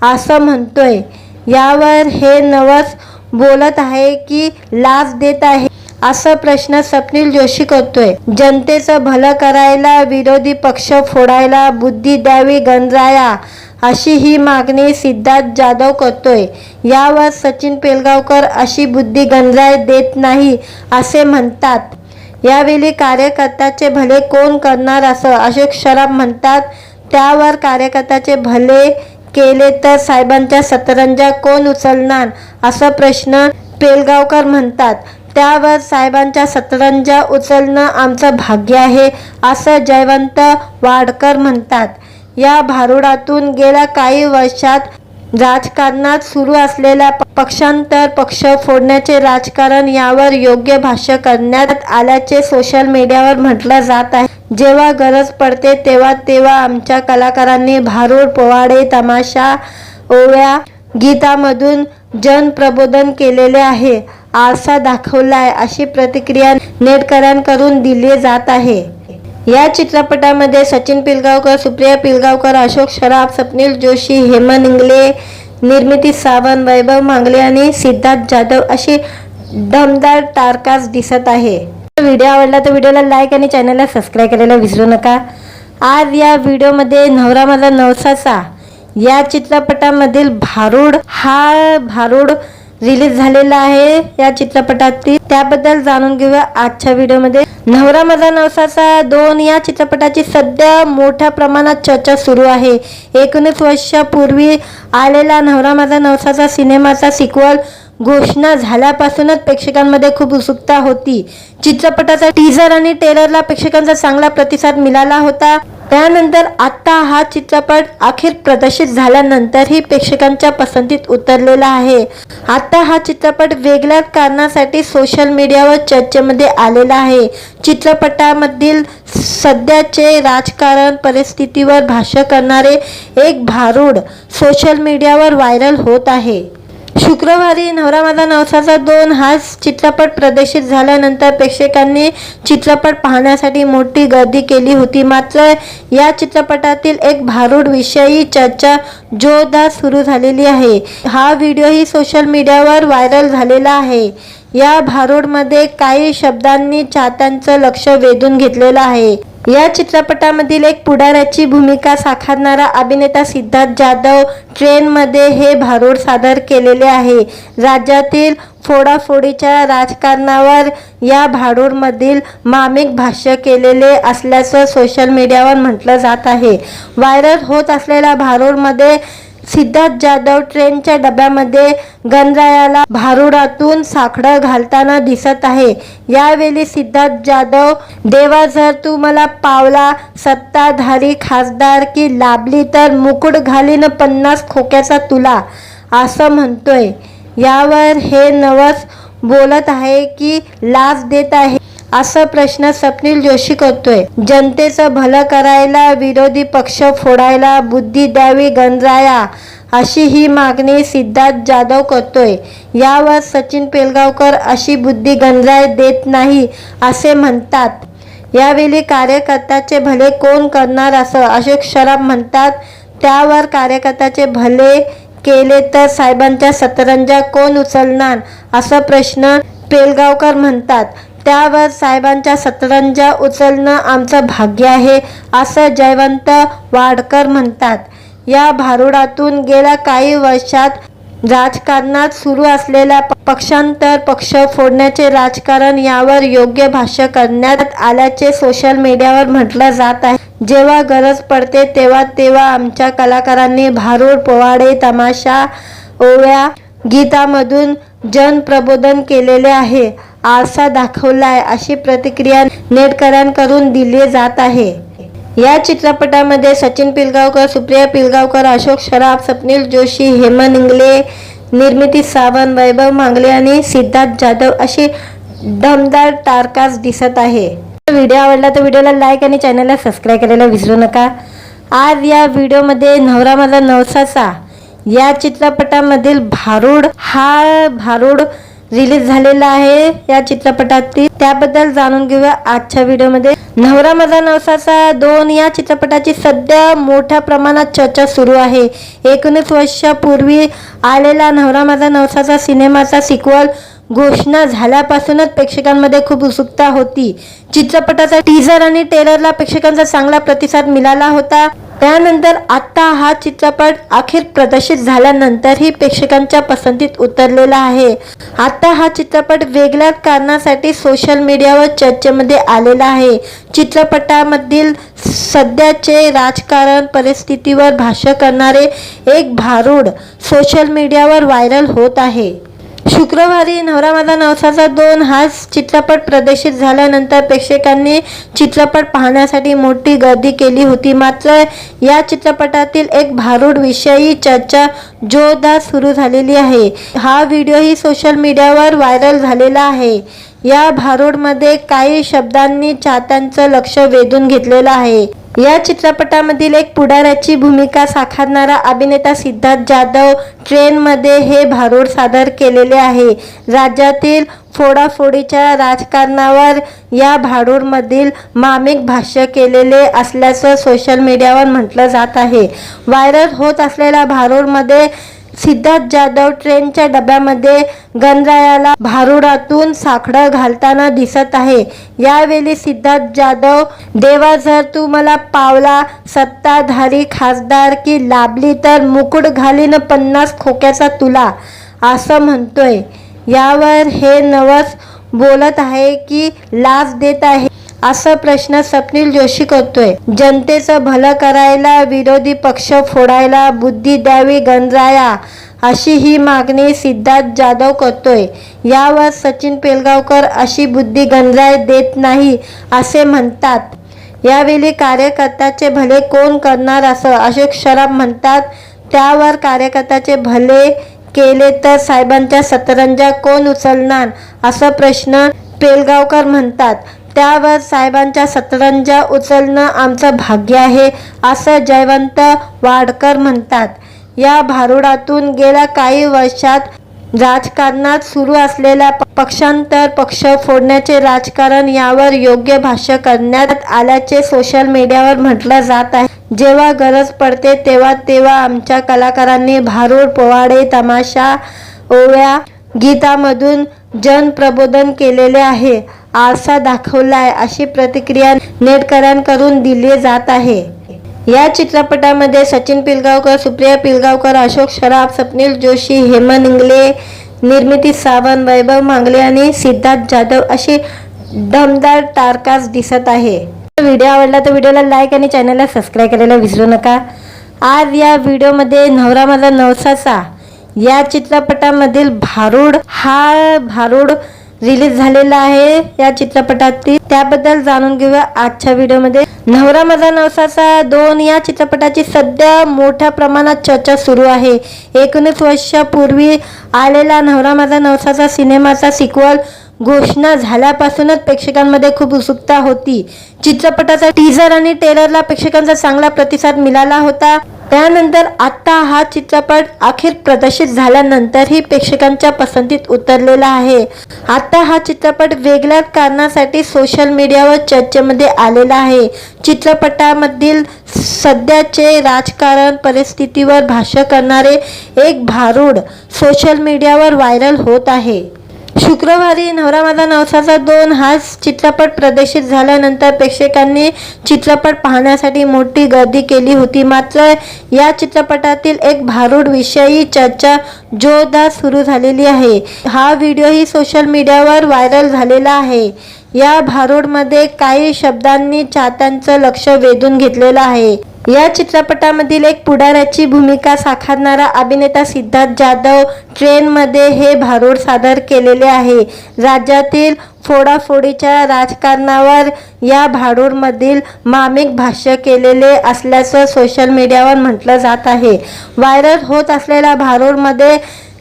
[SPEAKER 1] असं म्हणतोय. यावर हे नवस बोलत आहे की लाच देत आहे असा प्रश्न स्वप्नील जोशी करतोय. जनतेचं भलं करायला विरोधी पक्ष फोडायला बुद्धी द्यावी गणराया, अशी ही मागणी सिद्धार्थ जाधव करतोय. यावर सचिन पिळगावकर अशी बुद्धी गणराय देत नाही असे म्हणतात. यावेळी कार्यकर्त्याचे भले कोण करणार असं अशोक सराफ म्हणतात. त्यावर कार्यकर्त्याचे भले केले तर साहेबांच्या सतरंजा कोण उचलणार असा प्रश्न पिळगावकर म्हणतात. त्यावर साहेबांच्या सतरंजा उचलणं आमचं भाग्य आहे असं जयवंत वाडकर म्हणतात. या भारूडातून गेल्या काही वर्षात राजकारणात सुरू असलेल्या पक्षांतर, पक्ष फोडण्याचे राजकारण यावर योग्य भाष्य करण्यात आल्याचे सोशल मीडियावर म्हटलं जात आहे. जेव्हा गरज पडते तेव्हा आमच्या कलाकारांनी भारूड, पोवाडे, तमाशा, ओव्या, गीतामधून जनप्रबोधन केलेले आहे, आरसा दाखवलाय, अशी प्रतिक्रिया नेटकऱ्यांकडून दिली जात आहे. या चित्रपटामध्ये सचिन पिळगावकर, सुप्रिया पिळगावकर, अशोक सराफ, स्वप्नील जोशी, हेमंत इंगळे, निर्मिती सावंत, वैभव मांगले आणि सिद्धार्थ जाधव अशी दमदार टारकास्ट दिसत आहे. व्हिडिओ आवडला तर व्हिडिओला लाईक आणि चॅनलला सबस्क्राईब करायला विसरू नका. आज या व्हिडिओमध्ये नवरा माझा नवसाचा या चित्रपटामधील भारूड रिलीज झालेला आहे. या चित्रपटातील त्याबद्दल जाणून घेऊया आजच्या व्हिडिओमध्ये. नवरा माझा नवसाचा 2 या चित्रपटाची सध्या मोठ्या प्रमाणात चर्चा सुरू आहे. 19 वर्षापूर्वी आलेला नवरा माझा नवसाचा सिनेमाचा सिक्वल घोषणा झाल्यापासूनच प्रेक्षकांमध्ये खूप उत्सुकता होती. चित्रपटाचा टीझर आणि ट्रेलरला प्रेक्षकांचा चांगला प्रतिसाद मिळाला होता. त्यानंतर आता हा चित्रपट अखेर प्रदर्शित झाल्यानंतरही प्रेक्षकांच्या पसंतीत उतरलेला आहे. आता हा चित्रपट वेगळ्या कारणासाठी सोशल मीडियावर चर्चेमध्ये आलेला आहे. चित्रपटामधील सध्याचे राजकारण परिस्थितीवर भाष्य करणारे एक भारूड सोशल मीडियावर व्हायरल होत आहे. शुक्रवारी नवरा माझा नवसाचा 2 हा चित्रपट प्रदर्शित झाल्यानंतर प्रेक्षकांनी चित्रपट पाहण्यासाठी मोठी गर्दी केली होती. मात्र या चित्रपटातील एक भारूड विषयी चर्चा जोरदार सुरू झालेली आहे. हा व्हिडिओही सोशल मीडियावर व्हायरल झालेला आहे. या भारूडमध्ये काही शब्दांनी चाहत्यांचं लक्ष वेधून घेतलेलं आहे. या चित्रपटामधील एक पुढाऱ्याची भूमिका साकारणारा अभिनेता सिद्धार्थ जाधव ट्रेनमध्ये हे भारूड सादर केलेले आहे. राज्यातील फोडाफोडीच्या राजकारणावर या भारूडमधील मार्मिक भाष्य केलेले असल्याचं सोशल मीडियावर म्हटलं जात आहे. व्हायरल होत असलेल्या भारूडमध्ये सिद्धार्थ जाधव ट्रेनच्या डब्यामध्ये गणरायाला भारुडातून साकडं घालताना दिसत आहे। यावेळी सिद्धार्थ जाधव, देवा जर तू मला पावला, सत्ताधारी खासदारकी लाभली तर मुकुट घालीन 50 खोक्याचा तुला, असं म्हणतोय। यावर हे नवस बोलत आहे की लाच देत आहे, असा प्रश्न स्वप्नील जोशी करतोय। जनतेचं भलं करायला विरोधी पक्ष फोडायला बुद्धी द्यावी गणराया, अशी ही मागणी सिद्धार्थ जाधव करतोय। यावर सचिन पिलगावकर, अशी बुद्धी गणराय देत नाही असे म्हणतात। यावेळी कार्यकर्त्याचे भले कोण करणार असं अशोक सराफ म्हणतात। त्यावर कार्यकर्त्याचे भले केले तर साहेबांच्या सतरंजा कोण उचलणार, असा प्रश्न पिलगावकर म्हणतात। त्यावर साहेबांच्या सतरंजा उचलणं आमचं भाग्य आहे, असं जयवंत वाडकर म्हणतात। या भारुडातून गेल्या काही वर्षात राजकारणात सुरू असलेल्या पक्षांतर, पक्ष फोडण्याचे राजकारण यावर योग्य भाष्य करण्यात आल्याचे सोशल मीडियावर म्हटलं जात आहे। जेव्हा गरज पडते तेव्हा तेव्हा आमच्या कलाकारांनी भारुड, पोवाडे, तमाशा, ओव्या, गीतामधून जनप्रबोधन केलेले आहे, आरसा दाखवलाय, अशी प्रतिक्रिया नेटकऱ्यांकडून दिली जात आहे। या चित्रपटामध्ये सचिन पिलगावकर, सुप्रिया पिलगावकर, अशोक सराफ, स्वप्नील जोशी, हेमंत इंगले, निर्मिती सावंत, वैभव मांगले आणि सिद्धार्थ जाधव अशी दमदार स्टारकास्ट दिसत आहे। व्हिडिओ आवडला तर व्हिडिओला लाईक आणि चॅनलला सबस्क्राईब करायला विसरू नका। आज या व्हिडिओमध्ये नवरा माझा नवसाचा या चित्रपटामधील भारूड रिलीज झालेला आहे। या चित्रपटातील त्याबद्दल जाणून घेऊया आजच्या व्हिडिओमध्ये। नवरा माझा नवसाचा 2 या चित्रपटाची सध्या मोठ्या प्रमाणात चर्चा सुरू आहे। 19 वर्षापूर्वी आलेला नवरा माझा नवसाचा सिनेमाचा सिक्वल घोषणा झाल्यापासूनच प्रेक्षकांमध्ये खूप उत्सुकता होती। चित्रपटाचा टीजर आणि ट्रेलरला प्रेक्षकांचा चांगला प्रतिसाद मिळाला होता। त्यानंतर आता हा चित्रपट अखेर प्रदर्शित झाल्यानंतरही प्रेक्षकांच्या पसंतीत उतरलेला आहे। आता हा चित्रपट वेगळ्या कारणासाठी सोशल मीडियावर चर्चेमध्ये आलेला आहे। चित्रपटामधील सध्याचे राजकारण परिस्थितीवर भाष्य करणारे एक भारूड सोशल मीडियावर व्हायरल होत आहे। शुक्रवारी नवरा माझा नवसाचा 2 हा चित्रपट प्रदर्शित झाल्यानंतर प्रेक्षकांनी चित्रपट पाहण्यासाठी मोठी गर्दी केली होती। मात्र या चित्रपटातील एक भारूड विषयी चर्चा जोरदार सुरू झालेली आहे। हा व्हिडिओही सोशल मीडियावर व्हायरल झालेला आहे। या भारूडमध्ये काही शब्दांनी चाहत्यांचं लक्ष वेधून घेतलेलं आहे। या चित्रपटामधील एक पुढाऱ्याची भूमिका साकारणारा अभिनेता सिद्धार्थ जाधव ट्रेनमध्ये हे भारूड सादर केलेले आहे। राज्यातील फोडाफोडीच्या राजकारणावर या भारूडमधील मार्मिक भाष्य केलेले असल्याचं सोशल मीडियावर म्हटलं जात आहे। व्हायरल होत असलेल्या भारूडमध्ये सिद्धार्थ जाधव ट्रेनच्या डब्यामध्ये गणरायाला भारुडातून साकडं घालताना दिसत आहे। यावेळी सिद्धार्थ जाधव, देवा जर तू मला पावला, सत्ताधारी खासदारकी लाभली तर मुकुट घालीन 50 खोक्याचा तुला, असं म्हणतोय। यावर हे नवस बोलत आहे की लाच देत आहे, असा प्रश्न स्वप्नील जोशी करतोय। जनतेचं भलं करायला विरोधी पक्ष फोडायला बुद्धी द्यावी गणराया, अशी ही मागणी सिद्धार्थ जाधव करतोय। यावर सचिन पिलगावकर, अशी बुद्धी गणराय देत नाही असे म्हणतात। यावेळी कार्यकर्त्याचे भले कोण करणार असं अशोक सराफ म्हणतात। त्यावर कार्यकर्त्याचे भले केले तर साहेबांच्या सतरंजा कोण उचलणार, असा प्रश्न पिलगावकर म्हणतात। त्यावर साहेबांच्या सतरंजा उचलणं आमचं भाग्य आहे, असं जयवंत वाडकर म्हणतात। या भारुडातून गेल्या काही वर्षात राजकारणात सुरू असलेल्या पक्षांतर, पक्ष फोडण्याचे राजकारण यावर योग्य भाष्य करण्यात आल्याचे सोशल मीडियावर म्हटलं जात आहे। जेव्हा गरज पडते तेव्हा तेव्हा आमच्या कलाकारांनी भारूड, पोवाडे, तमाशा, ओव्या, गीतामधून जनप्रबोधन केलेले आहे, आरसा दाखवलाय, अशी प्रतिक्रिया नेटकऱ्यांकडून दिली जात आहे। या चित्रपटामध्ये सचिन पिलगावकर, सुप्रिया पिलगावकर, अशोक सराफ, स्वप्नील जोशी, हेमंत इंगले, निर्मिती सावंत, वैभव मांगले आणि सिद्धार्थ जाधव अशी दमदार स्टारकास्ट दिसत आहे। व्हिडिओ आवडला तर व्हिडिओला लाईक आणि चॅनलला सबस्क्राईब करायला विसरू नका। आज या व्हिडिओमध्ये नवरा माझा नवसाचा या चित्रपटामधील भारूड रिलीज झालेला आहे। या चित्रपटातील त्याबद्दल जाणून घेऊया आजच्या व्हिडिओमध्ये। नवरा माझा नवसाचा 2 या चित्रपटाची सध्या मोठ्या प्रमाणात चर्चा सुरू आहे। 19 वर्षापूर्वी आलेला नवरा माझा नवसाचा सिनेमाचा सिक्वल घोषणा झाल्यापासूनच प्रेक्षकांमध्ये खूप उत्सुकता होती। चित्रपटाचा टीजर आणि ट्रेलरला प्रेक्षकांचा चांगला प्रतिसाद मिळाला होता। त्यानंतर आता हा चित्रपट अखेर प्रदर्शित झाल्यानंतरही प्रेक्षकांच्या पसंतीत उतरलेला आहे। आता हा चित्रपट वेगळ्या कारणासाठी सोशल मीडियावर चर्चेमध्ये आलेला आहे। चित्रपटामधील सध्याचे राजकारण परिस्थितीवर भाष्य करणारे एक भारूड सोशल मीडियावर व्हायरल होत आहे। शुक्रवारी नवरा माझा नवसाचा 2 हा चित्रपट प्रदर्शित झाल्यानंतर प्रेक्षकांनी चित्रपट पाहण्यासाठी मोठी गर्दी केली होती। मात्र या चित्रपटातील एक भारूड विषयी चर्चा जोरदार सुरू झालेली आहे। हा व्हिडिओही सोशल मीडियावर व्हायरल झालेला आहे। या भारूडमध्ये काही शब्दांनी चाहत्यांचं लक्ष वेधून घेतलेलं आहे। या चित्रपटामधील एक पुढाऱ्याची भूमिका साकारणारा अभिनेता सिद्धार्थ जाधव ट्रेनमध्ये हे भारूड सादर केलेले आहे। राज्यातील फोडाफोडीच्या राजकारणावर या भारूडमधील मार्मिक भाष्य केलेले असल्याचं सोशल मीडियावर म्हटलं जात आहे। व्हायरल होत असलेल्या भारूडमध्ये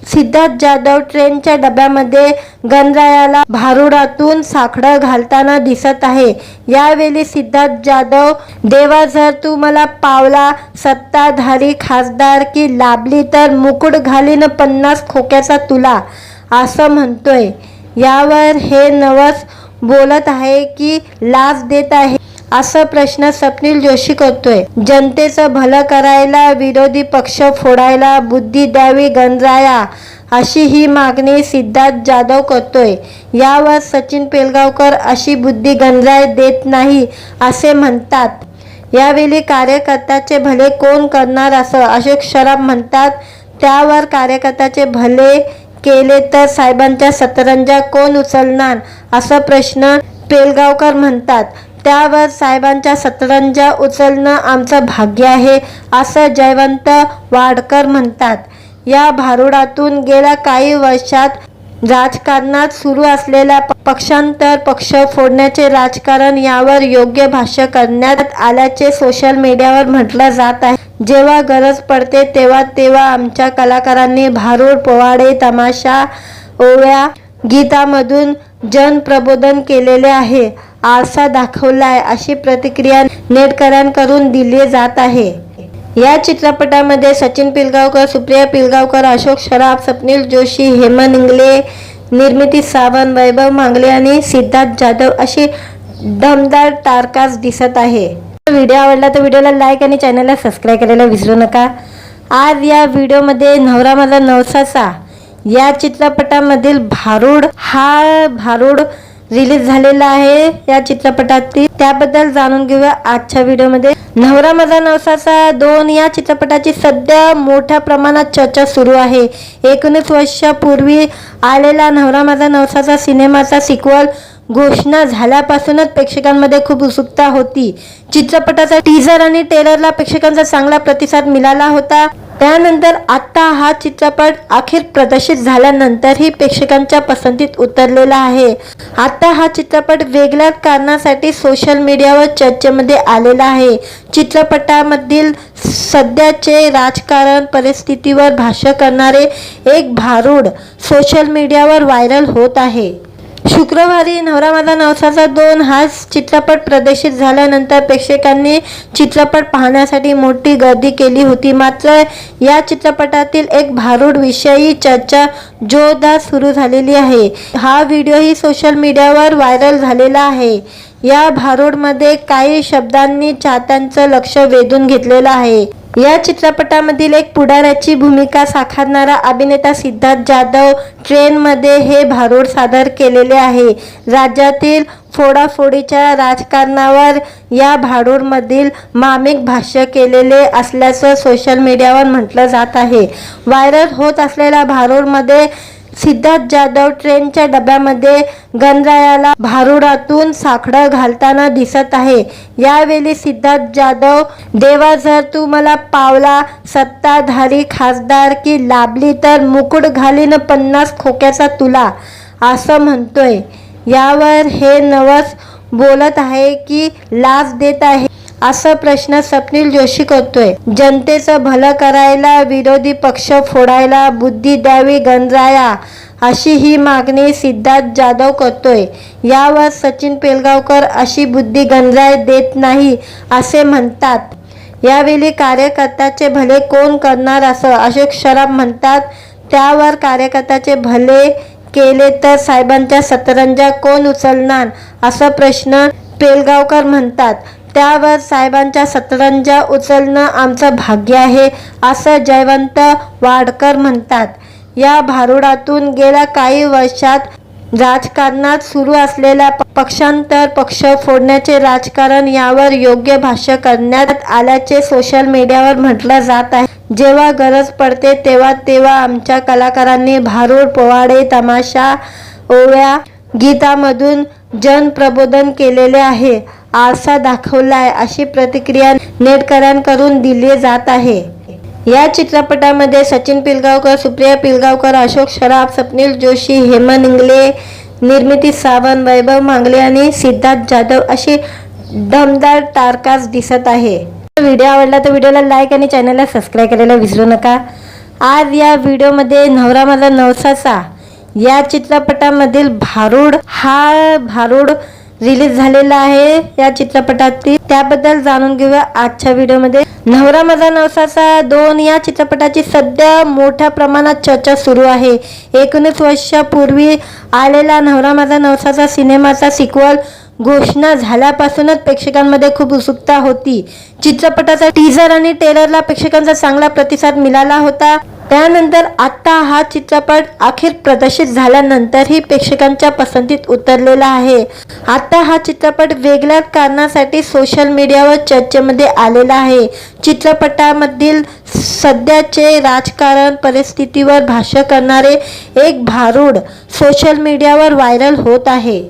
[SPEAKER 1] सिद्धार्थ जाधव ट्रेनच्या डब्यामध्ये गणरायाला भारूडातून साकडं घालताना दिसत आहे। यावेळी सिद्धार्थ जाधव, देवा जर तू मला पावला, सत्ताधारी खासदारकी लाभली तर मुकुट घालीन 50 खोक्याचा तुला, असं म्हणतोय। यावर हे नवस बोलत आहे की लाच देत आहे असा प्रश्न स्वप्नील जोशी करतोय। जनतेचं भलं करायला विरोधी पक्ष फोडायला बुद्धी द्यावी गणराया, अशी ही मागणी सिद्धार्थ जाधव करतोय। यावर सचिन पिळगावकर अशी बुद्धी गणराय देत नाही असे म्हणतात। यावेळी कार्यकर्त्याचे भले कोण करणार असं अशोक सराफ म्हणतात। त्यावर कार्यकर्त्याचे भले केले तर साहेबांच्या सतरंजा कोण उचलणार असा प्रश्न पिळगावकर म्हणतात। त्यावर साहेबांच्या सतरंजा उचलणं आमचं भाग्य आहे असं जयवंत वाडकर म्हणतात। या भारूडातून गेल्या काही वर्षात राजकारणात सुरू असलेल्या पक्षांतर, पक्ष फोडण्याचे राजकारण यावर योग्य भाष्य करण्यात आल्याचे सोशल मीडियावर म्हटलं जात आहे। जेव्हा गरज पडते तेव्हा आमच्या कलाकारांनी भारूड, पोवाडे, तमाशा, ओव्या, गीतामधून जनप्रबोधन केलेले आहे, आरसा दाखवलाय, अशी प्रतिक्रिया नेटकऱ्यांकडून दिली जात आहे। या चित्रपटामध्ये सचिन पिळगावकर, सुप्रिया पिळगावकर, अशोक सराफ, स्वप्नील जोशी, हेमंत इंगळे, निर्मिती सावंत, वैभव मांगले आणि सिद्धार्थ जाधव अशी दमदार टारकास्ट दिसत आहे। व्हिडिओ आवडला तर व्हिडिओला लाईक आणि चॅनलला सबस्क्राईब करायला विसरू नका। आज या व्हिडिओमध्ये नवरा माझा नवसाचा या चित्रपटामधील भारूड रिलीज झालेला आहे। या चित्रपटातील त्याबद्दल जाणून घेऊया आजच्या व्हिडिओमध्ये। नवरा माझा नवसाचा 2 या चित्रपटाची सध्या मोठ्या प्रमाणात चर्चा सुरू आहे। 19 वर्षापूर्वी आलेला नवरा माझा नवसाचा सिनेमाचा सिक्वल घोषणा झाल्यापासूनच प्रेक्षकांमध्ये खूप उत्सुकता होती। चित्रपटाचा टीजर आणि ट्रेलरला प्रेक्षकांचा चांगला प्रतिसाद मिळाला होता। त्यानंतर आता हा चित्रपट अखेर प्रदर्शित झाल्यानंतरही प्रेक्षकांच्या पसंतीत उतरलेला आहे। आता हा चित्रपट वेगळ्या कारणासाठी सोशल मीडियावर चर्चेमध्ये आलेला आहे। चित्रपटामधील सध्याचे राजकारण परिस्थितीवर भाष्य करणारे एक भारूड सोशल मीडियावर व्हायरल होत आहे। शुक्रवारी नवरा माझा नवसाचा 2 हा चित्रपट प्रदर्शित झाल्यानंतर प्रेक्षकांनी चित्रपट पाहण्यासाठी मोठी गर्दी केली होती। मात्र या चित्रपटातील एक भारूड विषयी चर्चा जोरदार सुरू झालेली आहे। हा व्हिडिओही सोशल मीडियावर व्हायरल झालेला आहे। या भारूडमध्ये काही शब्दांनी चाहत्यांचं लक्ष वेधून घेतलेलं आहे। या चित्रपटामधील एक पुढाऱ्याची भूमिका साकारणारा अभिनेता सिद्धार्थ जाधव ट्रेनमध्ये हे भारूड सादर केलेले आहे। राज्यातील फोडाफोडीच्या राजकारणावर या भारूडमधील मार्मिक भाष्य केलेले असल्याचं सोशल मीडियावर म्हटलं जात आहे। व्हायरल होत असलेल्या भारूडमध्ये सिद्धार्थ जाधव ट्रेनच्या डब्यामध्ये गणरायाला भारुडातून साकडं घालताना दिसत आहे। यावेळी सिद्धार्थ जाधव, देवा जर तू मला पावला, सत्ताधारी खासदारकी लाभली तर मुकुट घालीन 50 खोक्याचा तुला, असं म्हणतोय। यावर हे नवस बोलत आहे की लाच देत आहे, असा प्रश्न स्वप्नील जोशी करतोय। जनतेचं भलं करायला विरोधी पक्ष फोडायला बुद्धी द्यावी गणराया, अशी ही मागणी सिद्धार्थ जाधव करतोय। यावर सचिन पिलगावकर, अशी बुद्धी गणराय देत नाही असे म्हणतात। यावेळी कार्यकर्त्याचे भले कोण करणार असं अशोक सराफ म्हणतात। त्यावर कार्यकर्त्याचे भले केले तर साहेबांच्या सतरंजा कोण उचलणार, असा प्रश्न पिलगावकर म्हणतात। त्यावर साहेबांच्या सतरंजा उचलणं आमचं भाग्य आहे, असं जयवंत वाडकर म्हणतात। या भारुडातून गेल्या काही वर्षात राजकारणात सुरू असलेल्या पक्षांतर, पक्ष फोडण्याचे राजकारण यावर योग्य भाष्य करण्यात आल्याचे सोशल मीडियावर म्हटलं जात आहे। जेव्हा गरज पडते तेव्हा तेव्हा आमच्या कलाकारांनी भारुड, पोवाडे, तमाशा, ओव्या, गीतामधून जनप्रबोधन केलेले आहे, आरसा दाखवलाय, अशी प्रतिक्रिया नेटकऱ्यांकडून दिली जात आहे। या चित्रपटामध्ये सचिन पिलगावकर, सुप्रिया पिलगावकर, अशोक सराफ, स्वप्नील जोशी, हेमंत इंगले, निर्मिती सावंत, वैभव मांगले आणि सिद्धार्थ जाधव अशी दमदार टारकास्ट दिसत आहे। व्हिडिओ आवडला तर व्हिडिओला लाईक आणि चॅनलला सबस्क्राईब करायला विसरू नका। आज या व्हिडिओमध्ये नवरा माझा नवसाचा या चित्रपटामधील भारूड रिलीज झालेला आहे। या चित्रपटातील त्याबद्दल जाणून घेऊया आजच्या व्हिडिओमध्ये। नवरा माझा नवसाचा 2 या चित्रपटाची सध्या मोठ्या प्रमाणात चर्चा सुरू आहे। 19 वर्षापूर्वी आलेला नवरा माझा नवसाचा सिनेमाचा सिक्वल घोषणा झाल्यापासूनच प्रेक्षकांमध्ये खूप उत्सुकता होती। चित्रपटाचा टीजर आणि ट्रेलरला प्रेक्षकांचा चांगला प्रतिसाद मिळाला होता। त्यानंतर आता हा चित्रपट अखेर प्रदर्शित झाल्यानंतरही प्रेक्षकांच्या पसंतीत उतरलेला आहे। आता हा चित्रपट वेगळ्या कारणासाठी सोशल मीडियावर चर्चेमध्ये आलेला आहे। चित्रपटामधील सध्याचे राजकारण परिस्थितीवर भाष्य करणारे एक भारूड सोशल मीडियावर व्हायरल होत आहे।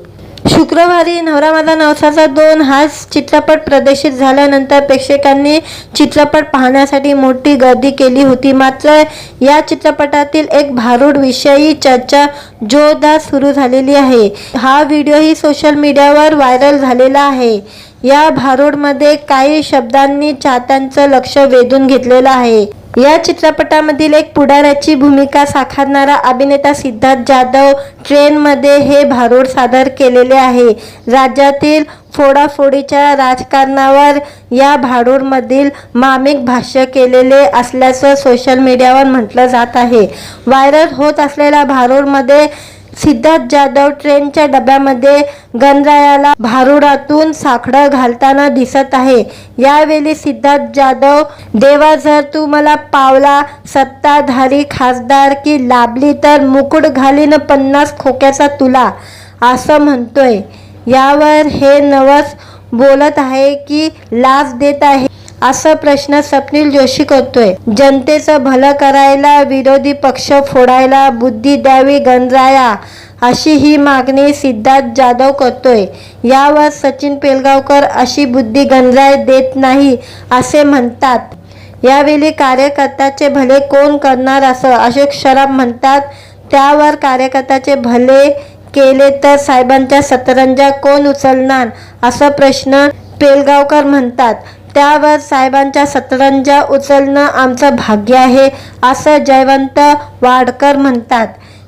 [SPEAKER 1] शुक्रवारी नवरा माझा नवसाचा 2 हा चित्रपट प्रदर्शित झाल्यानंतर प्रेक्षकांनी चित्रपट पाहण्यासाठी मोठी गर्दी केली होती। मात्र या चित्रपटातील एक भारूड विषयी चर्चा जोरदार सुरू झालेली आहे। हा व्हिडिओही सोशल मीडियावर व्हायरल झालेला आहे। या भारूडमध्ये काही शब्दांनी चाहत्यांचं लक्ष वेधून घेतलेलं आहे। या चित्रपटामधील एक पुढाऱ्याची भूमिका साकारणारा अभिनेता सिद्धार्थ जाधव ट्रेनमध्ये हे भारूड सादर केलेले आहे। राज्यातील फोडाफोडीच्या राजकारणावर या भारूडमधील मार्मिक भाष्य केलेले असल्याचं सोशल मीडियावर म्हटलं जात आहे। व्हायरल होत असलेल्या भारूडमध्ये सिद्धार्थ जाधव ट्रेनच्या डब्यामध्ये गणरायाला भारुडातून साकडं घालताना दिसत आहे। यावेळी सिद्धार्थ जाधव, देवा जर तू मला पावला, सत्ताधारी खासदारकी लाभली तर मुकुट घालीन 50 खोक्याचा तुला, असं म्हणतोय। यावर हे नवस बोलत आहे की लाच देत आहे, असा प्रश्न स्वप्नील जोशी करतोय। जनतेचं भलं करायला विरोधी पक्ष फोडायला बुद्धी द्यावी गणराया, अशी ही मागणी सिद्धार्थ जाधव करतोय। यावर सचिन पिलगावकर, अशी बुद्धी गणराय देत नाही असे म्हणतात। यावेळी कार्यकर्त्याचे भले कोण करणार असं अशोक सराफ म्हणतात। त्यावर कार्यकर्त्याचे भले केले तर साहेबांच्या सतरंजा कोण उचलणार, असा प्रश्न पिलगावकर म्हणतात। त्यावर साहेबांच्या सतरंजा उचलणं आमचं भाग्य आहे, असं जयवंत वाडकर म्हणतात।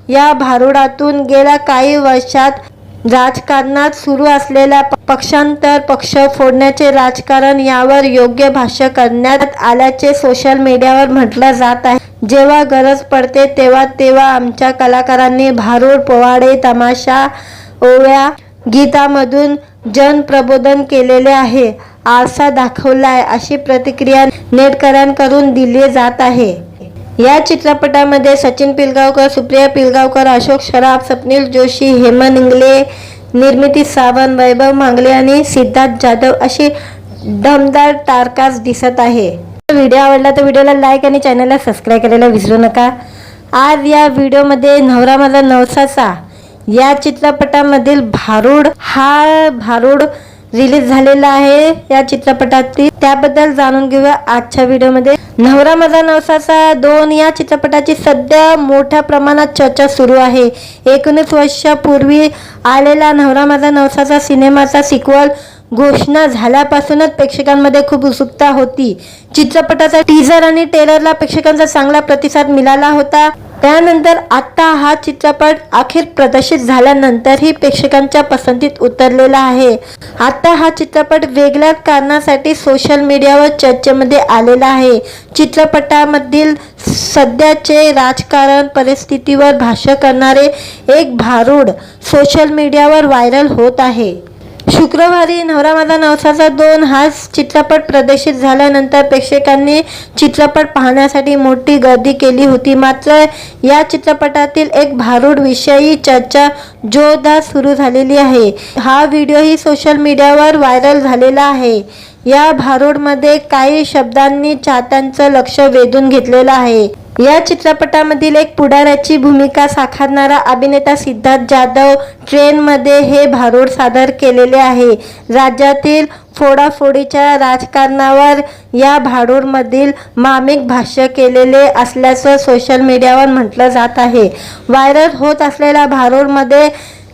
[SPEAKER 1] या भारुडातून गेल्या काही वर्षात राजकारणात सुरू असलेल्या पक्षांतर, पक्ष फोडण्याचे राजकारण यावर योग्य भाष्य करण्यात आल्याचे सोशल मीडियावर म्हटलं जात आहे। जेव्हा गरज पडते तेव्हा तेव्हा आमच्या कलाकारांनी भारूड, पोवाडे, तमाशा, ओव्या, गीतामधून जनप्रबोधन केलेले आहे, आरसा दाखवलाय, अशी प्रतिक्रिया नेटकऱ्यांकडून दिली जात आहे। या चित्रपटामध्ये सचिन पिलगावकर, सुप्रिया पिलगावकर, अशोक सराफ, स्वप्नील जोशी, हेमंत इंगले, निर्मिती सावंत, वैभव मांगले आणि सिद्धार्थ जाधव अशी दमदार टारकास्ट दिसत आहे। व्हिडिओ आवडला तर व्हिडिओला लाईक आणि चॅनलला सबस्क्राईब करायला विसरू नका। आज या व्हिडिओमध्ये नवरा माझा नवसाचा या चित्रपटामधील भारूड रिलीज झालेला आहे. या चित्रपटातील त्याबद्दल जाणून घेऊया आजच्या व्हिडिओमध्ये. नवरा माझा नवसाचा 2 या चित्रपटाची सध्या मोठ्या प्रमाणात चर्चा सुरू आहे. 19 वर्षापूर्वी आलेला नवरा माझा नवसाचा सिनेमाचा सिक्वल घोषणा झाल्यापासूनच प्रेक्षकांमध्ये खूप उत्सुकता होती. चित्रपटाचा टीझर आणि ट्रेलरला प्रेक्षकांचा चांगला प्रतिसाद मिळाला होता. त्यानंतर आता हा चित्रपट अखेर प्रदर्शित झाल्यानंतरही प्रेक्षकांच्या पसंतीत उतरलेला आहे. आता हा चित्रपट वेगळ्या कारणासाठी सोशल मीडियावर चर्चेमध्ये आलेला आहे. चित्रपटामधील सध्याचे राजकारण परिस्थितीवर भाष्य करणारे एक भारूड सोशल मीडियावर व्हायरल होत आहे. शुक्रवारी नवरा माझा नवसाचा 2 हा चित्रपट प्रदर्शित झाल्यानंतर प्रेक्षकांनी चित्रपट पाहण्यासाठी मोठी गर्दी केली होती. मात्र या चित्रपटातील एक भारूड विषयी चर्चा जोरदार सुरू झालेली आहे. हा व्हिडिओही सोशल मीडियावर व्हायरल झालेला आहे. या भारूडमध्ये काही शब्दांनी चाहत्यांचं लक्ष वेधून घेतलेलं आहे. या चित्रपटामधील एक पुढाऱ्याची भूमिका साकारणारा अभिनेता सिद्धार्थ जाधव ट्रेनमध्ये हे भारूड सादर केलेले आहे. राज्यातील फोडाफोडीच्या राजकारणावर या भारूडमधील मार्मिक भाष्य केलेले असल्याचं सोशल मीडियावर म्हटलं जात आहे. व्हायरल होत असलेल्या भारूडमध्ये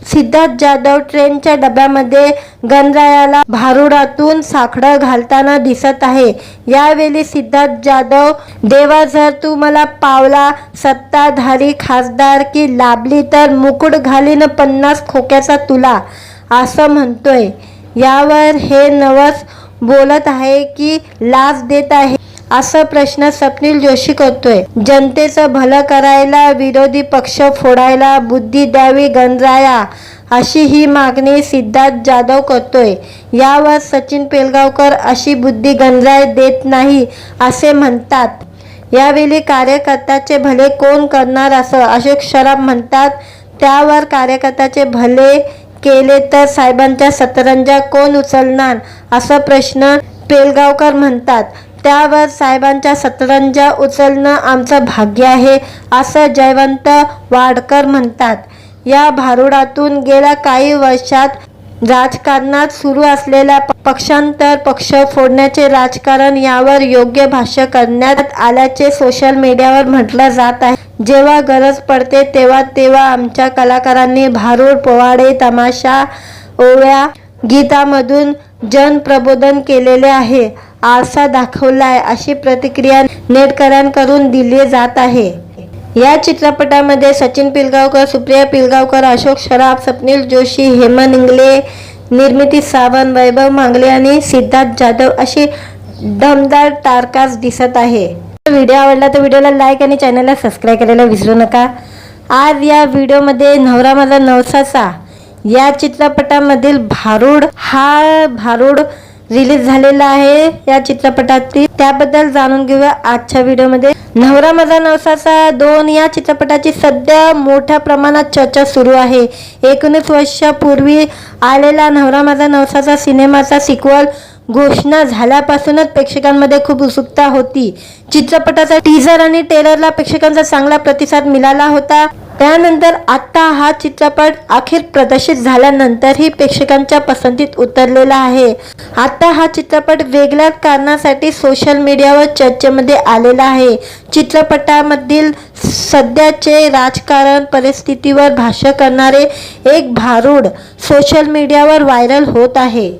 [SPEAKER 1] सिद्धार्थ जाधव ट्रेनच्या डब्यामध्ये गणरायाला भारूडातून साकडं घालताना दिसत आहे. यावेळी सिद्धार्थ जाधव, देवा जर तू मला पावला, सत्ताधारी खासदारकी लाभली तर मुकुट घालीन 50 खोक्याचा तुला, असं म्हणतोय. यावर हे नवस बोलत आहे की लाच देत आहे असा प्रश्न स्वप्नील जोशी करतोय. जनतेचं भलं करायला विरोधी पक्ष फोडायला बुद्धी द्यावी गणराया, अशी ही मागणी सिद्धार्थ जाधव करतोय. यावर सचिन पिळगावकर अशी बुद्धी गणराय देत नाही असे म्हणतात. यावेळी कार्यकर्त्याचे भले कोण करणार असं अशोक सराफ म्हणतात. त्यावर कार्यकर्त्याचे भले केले तर साहेबांच्या सतरंजा कोण उचलणार असा प्रश्न पिळगावकर म्हणतात. त्यावर साहेबांच्या सतरंजा उचलणं आमचं भाग्य आहे असं जयवंत वाडकर म्हणतात. या भारूडातून गेल्या काही वर्षात राजकारणात सुरू असलेल्या पक्षांतर, पक्ष फोडण्याचे राजकारण यावर योग्य भाष्य करण्यात आल्याचे सोशल मीडियावर म्हटलं जात आहे. जेव्हा गरज पडते तेव्हा आमच्या कलाकारांनी भारूड, पोवाडे, तमाशा, ओव्या, गीतामधून जनप्रबोधन केलेले आहे, आरसा दाखवलाय, अशी प्रतिक्रिया नेटकऱ्यांकडून दिली जात आहे. या चित्रपटामध्ये सचिन पिळगावकर, सुप्रिया पिळगावकर, अशोक सराफ, स्वप्नील जोशी, हेमंत इंगळे, निर्मिती सावंत, वैभव मांगले आणि सिद्धार्थ जाधव अशी दमदार टारकास्ट दिसत आहे. व्हिडिओ आवडला तर व्हिडिओला लाईक आणि चॅनलला सबस्क्राईब करायला विसरू नका. आज या व्हिडिओमध्ये नवरा माझा नवसाचा या चित्रपटामधील भारूड रिलीज झालेला आहे. या चित्रपटातील त्याबद्दल जाणून घेऊया आजच्या व्हिडिओमध्ये. नवरा माझा नवसाचा 2 या चित्रपटाची सध्या मोठ्या प्रमाणात चर्चा सुरू आहे. 19 वर्षापूर्वी आलेला नवरा माझा नवसाचा सिनेमाचा सिक्वल घोषणा झाल्यापासूनच प्रेक्षकांमध्ये खूप उत्सुकता होती. चित्रपटाचा टीझर आणि ट्रेलरला प्रेक्षकांचा चांगला प्रतिसाद मिळाला होता. त्यानंतर आता हा चित्रपट अखेर प्रदर्शित झाल्यानंतरही प्रेक्षकांच्या पसंतीत उतरलेला आहे. आता हा चित्रपट वेगळ्या कारणासाठी सोशल मीडियावर चर्चेमध्ये आलेला आहे. चित्रपटामधील सध्याचे राजकारण परिस्थितीवर भाष्य करणारे एक भारूड सोशल मीडियावर व्हायरल होत आहे.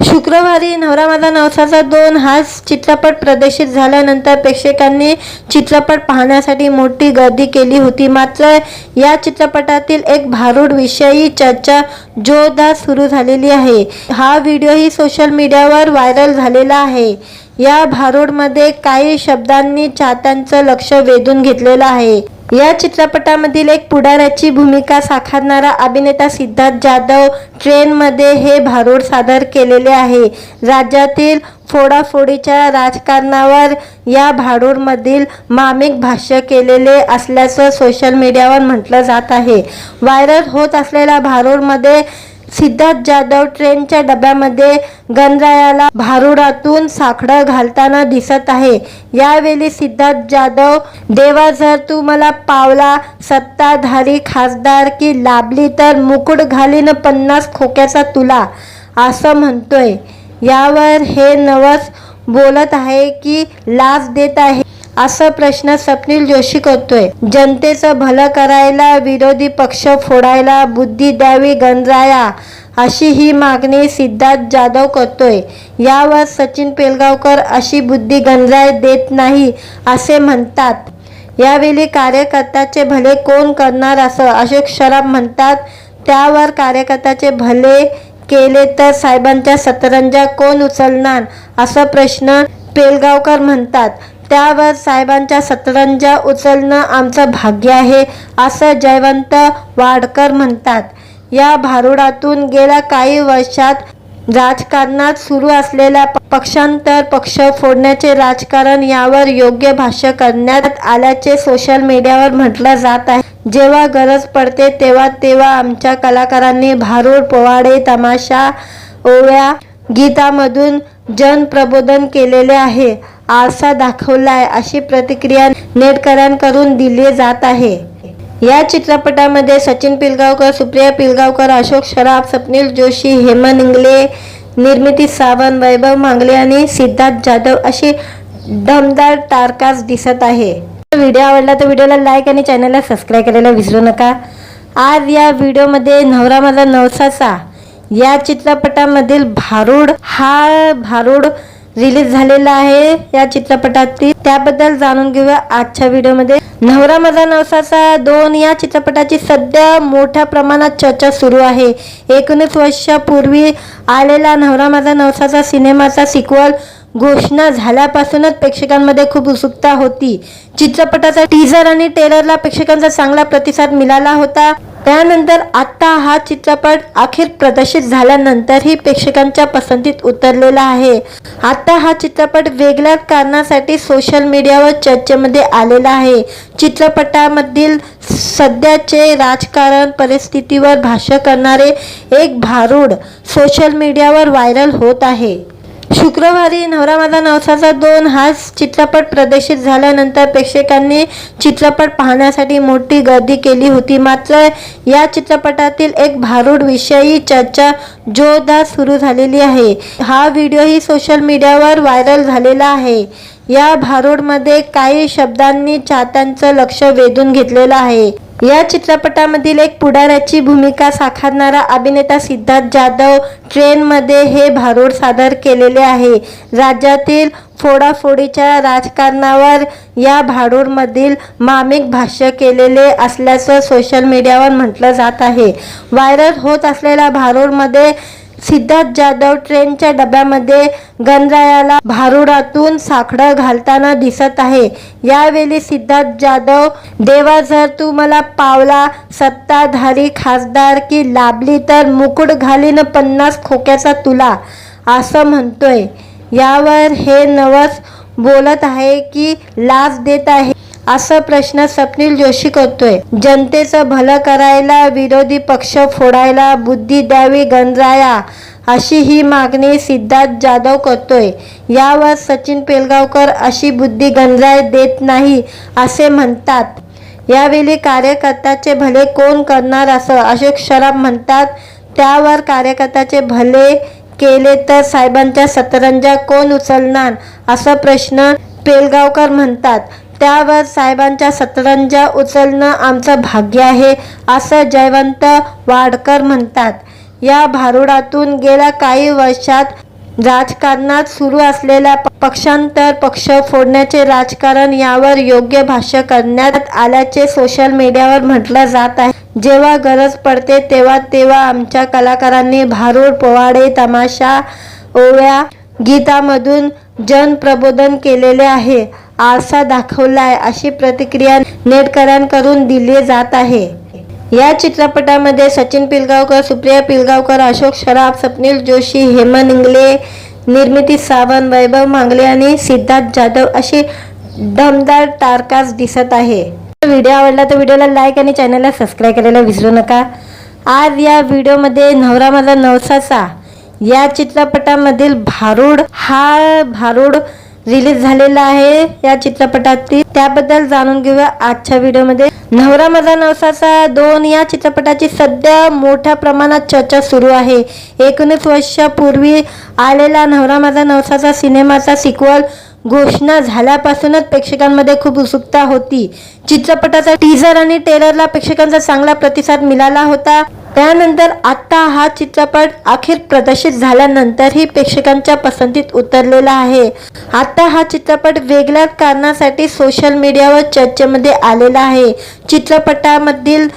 [SPEAKER 1] शुक्रवारी नवरा माझा नवसाचा 2 हा चित्रपट प्रदर्शित झाल्यानंतर प्रेक्षकांनी चित्रपट पाहण्यासाठी मोठी गर्दी केली होती. मात्र या चित्रपटातील एक भारूड विषयी चर्चा जोरदार सुरू झालेली आहे. हा व्हिडिओही सोशल मीडियावर व्हायरल झालेला आहे. या भारूडमध्ये काही शब्दांनी चाहत्यांचं लक्ष वेधून घेतलेलं आहे. या चित्रपटामधील एक पुढाऱ्याची भूमिका साकारणारा अभिनेता सिद्धार्थ जाधव ट्रेनमध्ये हे भारूड सादर केलेले आहे. राज्यातील फोडाफोडीच्या राजकारणावर या भारूडमधील मार्मिक भाष्य केलेले असल्याचं सोशल मीडियावर म्हटलं जात आहे. व्हायरल होत असलेल्या भारूडमध्ये सिद्धार्थ जाधव ट्रेनच्या डब्यामध्ये गणरायाला भारुडातून साकडं घालताना दिसत आहे। यावेळी सिद्धार्थ जाधव, देवा जर तू मला पावला, सत्ताधारी खासदारकी लाभली तर मुकुट घालीन 50 खोक्याचा तुला, असं म्हणतोय। यावर हे नवस बोलत आहे की लाच देत आहे, असा प्रश्न स्वप्नील जोशी करतोय। जनतेचं भलं करायला विरोधी पक्ष फोडायला बुद्धी द्यावी गणराया, अशी ही मागणी सिद्धार्थ जाधव करतोय। यावर सचिन पिलगावकर, अशी बुद्धी गणराय देत नाही असे म्हणतात। यावेळी कार्यकर्त्याचे भले कोण करणार असं अशोक सराफ म्हणतात। त्यावर कार्यकर्त्याचे भले केले तर साहेबांच्या सतरंजा कोण उचलणार, असा प्रश्न पिलगावकर म्हणतात। त्यावर साहेबांच्या सतरंजा उचलणं आमचं भाग्य आहे, असं जयवंत वाडकर म्हणतात। या भारुडातून गेल्या काही वर्षात राजकारणात सुरू असलेल्या पक्षांतर, पक्ष फोडण्याचे राजकारण यावर योग्य भाष्य करण्यात आल्याचे सोशल मीडियावर म्हटलं जात आहे। जेव्हा गरज पडते तेव्हा तेव्हा आमच्या कलाकारांनी भारुड, पोवाडे, तमाशा, ओव्या, गीतामधून जनप्रबोधन केलेले आहे, आरसा दाखवलाय, अशी प्रतिक्रिया नेटकऱ्यांकडून दिली जात आहे। या चित्रपटामध्ये सचिन पिलगावकर, सुप्रिया पिलगावकर, अशोक सराफ, स्वप्नील जोशी, हेमंत इंगले, निर्मिती सावंत, वैभव मांगले आणि सिद्धार्थ जाधव अशी दमदार टारकास्ट दिसत आहे। व्हिडिओ आवडला तर व्हिडिओला लाईक आणि चॅनलला सबस्क्राईब करायला विसरू नका। आज या व्हिडिओमध्ये नवरा माझा नवसाचा या चित्रपटामधील भारुड रिलीज झालेला आहे। या चित्रपटातील त्याबद्दल जाणून घेऊया आजच्या व्हिडिओमध्ये। नवरा माझा नवसाचा 2 या चित्रपटाची सध्या मोठ्या प्रमाणात चर्चा सुरू आहे। 19 वर्षापूर्वी आलेला नवरा माझा नवसाचा सिनेमाचा सिक्वल घोषणा झाल्यापासूनच प्रेक्षकांमध्ये खूप उत्सुकता होती। चित्रपटाचा टीजर आणि ट्रेलरला प्रेक्षकांचा चांगला प्रतिसाद मिळाला होता। त्यानंतर आता हा चित्रपट अखेर प्रदर्शित झाल्यानंतरही प्रेक्षकांच्या पसंतीत उतरलेला आहे। आता हा चित्रपट वेगळ्या कारणासाठी सोशल मीडियावर चर्चेमध्ये आलेला आहे। चित्रपटामधील सध्याचे राजकारण परिस्थितीवर भाष्य करणारे एक भारुड सोशल मीडियावर व्हायरल होत आहे। शुक्रवारी नवरा माझा नवसाचा 2 हा चित्रपट प्रदर्शित झाल्यानंतर प्रेक्षकांनी चित्रपट पाहण्यासाठी मोठी गर्दी केली होती। मात्र या चित्रपटातील एक भारुड विषयी चर्चा जोरदार सुरू झालेली आहे। हा व्हिडिओही सोशल मीडियावर व्हायरल झालेला आहे। या भारुडमध्ये काही शब्दांनी चाहत्यांचं लक्ष वेधून घेतलेलं आहे। या चित्रपटामधील एक पुढाऱ्याची भूमिका साकारणारा अभिनेता सिद्धार्थ जाधव ट्रेनमध्ये हे भारुड सादर केलेले आहे। राज्यातील फोडाफोडीच्या राजकारणावर या भारुडमधील मार्मिक भाष्य केलेले असल्याचं सोशल मीडियावर म्हटलं जात आहे। व्हायरल होत असलेल्या भारुडमध्ये सिद्धार्थ जाधव ट्रेनच्या डब्यामध्ये गणरायाला भारुडातून साकडं घालताना दिसत आहे। यावेळी सिद्धार्थ जाधव, देवा जर तू मला पावला, सत्ताधारी खासदारकी लाभली तर मुकुट घालीन 50 खोक्याचा तुला, असं म्हणतोय। यावर हे नवस बोलत आहे की लाच देत आहे, असा प्रश्न स्वप्नील जोशी करतोय। जनतेचं भलं करायला विरोधी पक्ष फोडायला बुद्धी द्यावी गणराया, अशी ही मागणी सिद्धार्थ जाधव करतोय। यावर सचिन पिलगावकर, अशी बुद्धी गणराय देत नाही असे म्हणतात। यावेळी कार्यकर्त्याचे भले कोण करणार असं अशोक सराफ म्हणतात। त्यावर कार्यकर्त्याचे भले केले तर साहेबांच्या सतरंजा कोण उचलणार, असा प्रश्न पिलगावकर म्हणतात। त्यावर साहेबांच्या सतरंजा उचलणं आमचं भाग्य आहे, असं जयवंत वाडकर म्हणतात। या भारुडातून गेल्या काही वर्षात राजकारणात सुरू असलेल्या पक्षांतर, पक्ष फोडण्याचे राजकारण यावर योग्य भाष्य करण्यात आल्याचे सोशल मीडियावर म्हटलं जात आहे। जेव्हा गरज पडते तेव्हा तेव्हा आमच्या कलाकारांनी भारुड, पोवाडे, तमाशा, ओव्या, गीतामधून जनप्रबोधन केलेले आहे, आरसा दाखवलाय, अशी प्रतिक्रिया नेटकऱ्यांकडून दिली जात आहे। या चित्रपटामध्ये सचिन पिलगावकर, सुप्रिया पिलगावकर, अशोक सराफ, स्वप्नील जोशी, हेमंत इंगले, निर्मिती सावंत, वैभव मांगले आणि सिद्धार्थ जाधव अशी दमदार टारकास्ट दिसत आहे। व्हिडिओ आवडला तर व्हिडिओला लाईक आणि चॅनलला सबस्क्राईब करायला विसरू नका। आज या व्हिडिओमध्ये नवरा माझा नवसाचा या चित्रपटामधील भारूड रिलीज झालेला आहे. या चित्रपटातील त्याबद्दल जाणून घेऊया आजच्या व्हिडिओमध्ये. नवरा माझा नवसाचा 2 या चित्रपटाची सध्या मोठ्या प्रमाणात चर्चा सुरू आहे. 19 वर्षापूर्वी आलेला नवरा माझा नवसाचा सिनेमाचा सिक्वल घोषणा झाल्यापासूनच प्रेक्षकांमध्ये खूप उत्सुकता होती. चित्रपटाचा टीझर आणि ट्रेलरला प्रेक्षकांचा चांगला प्रतिसाद मिळाला होता. त्यानंतर आता हा चित्रपट अखेर प्रदर्शित झाल्यानंतरही प्रेक्षकांच्या पसंतीत उतरलेला आहे. आता हा चित्रपट वेगळ्या कारणासाठी सोशल मीडियावर चर्चेमध्ये आलेला आहे. चित्रपटामधील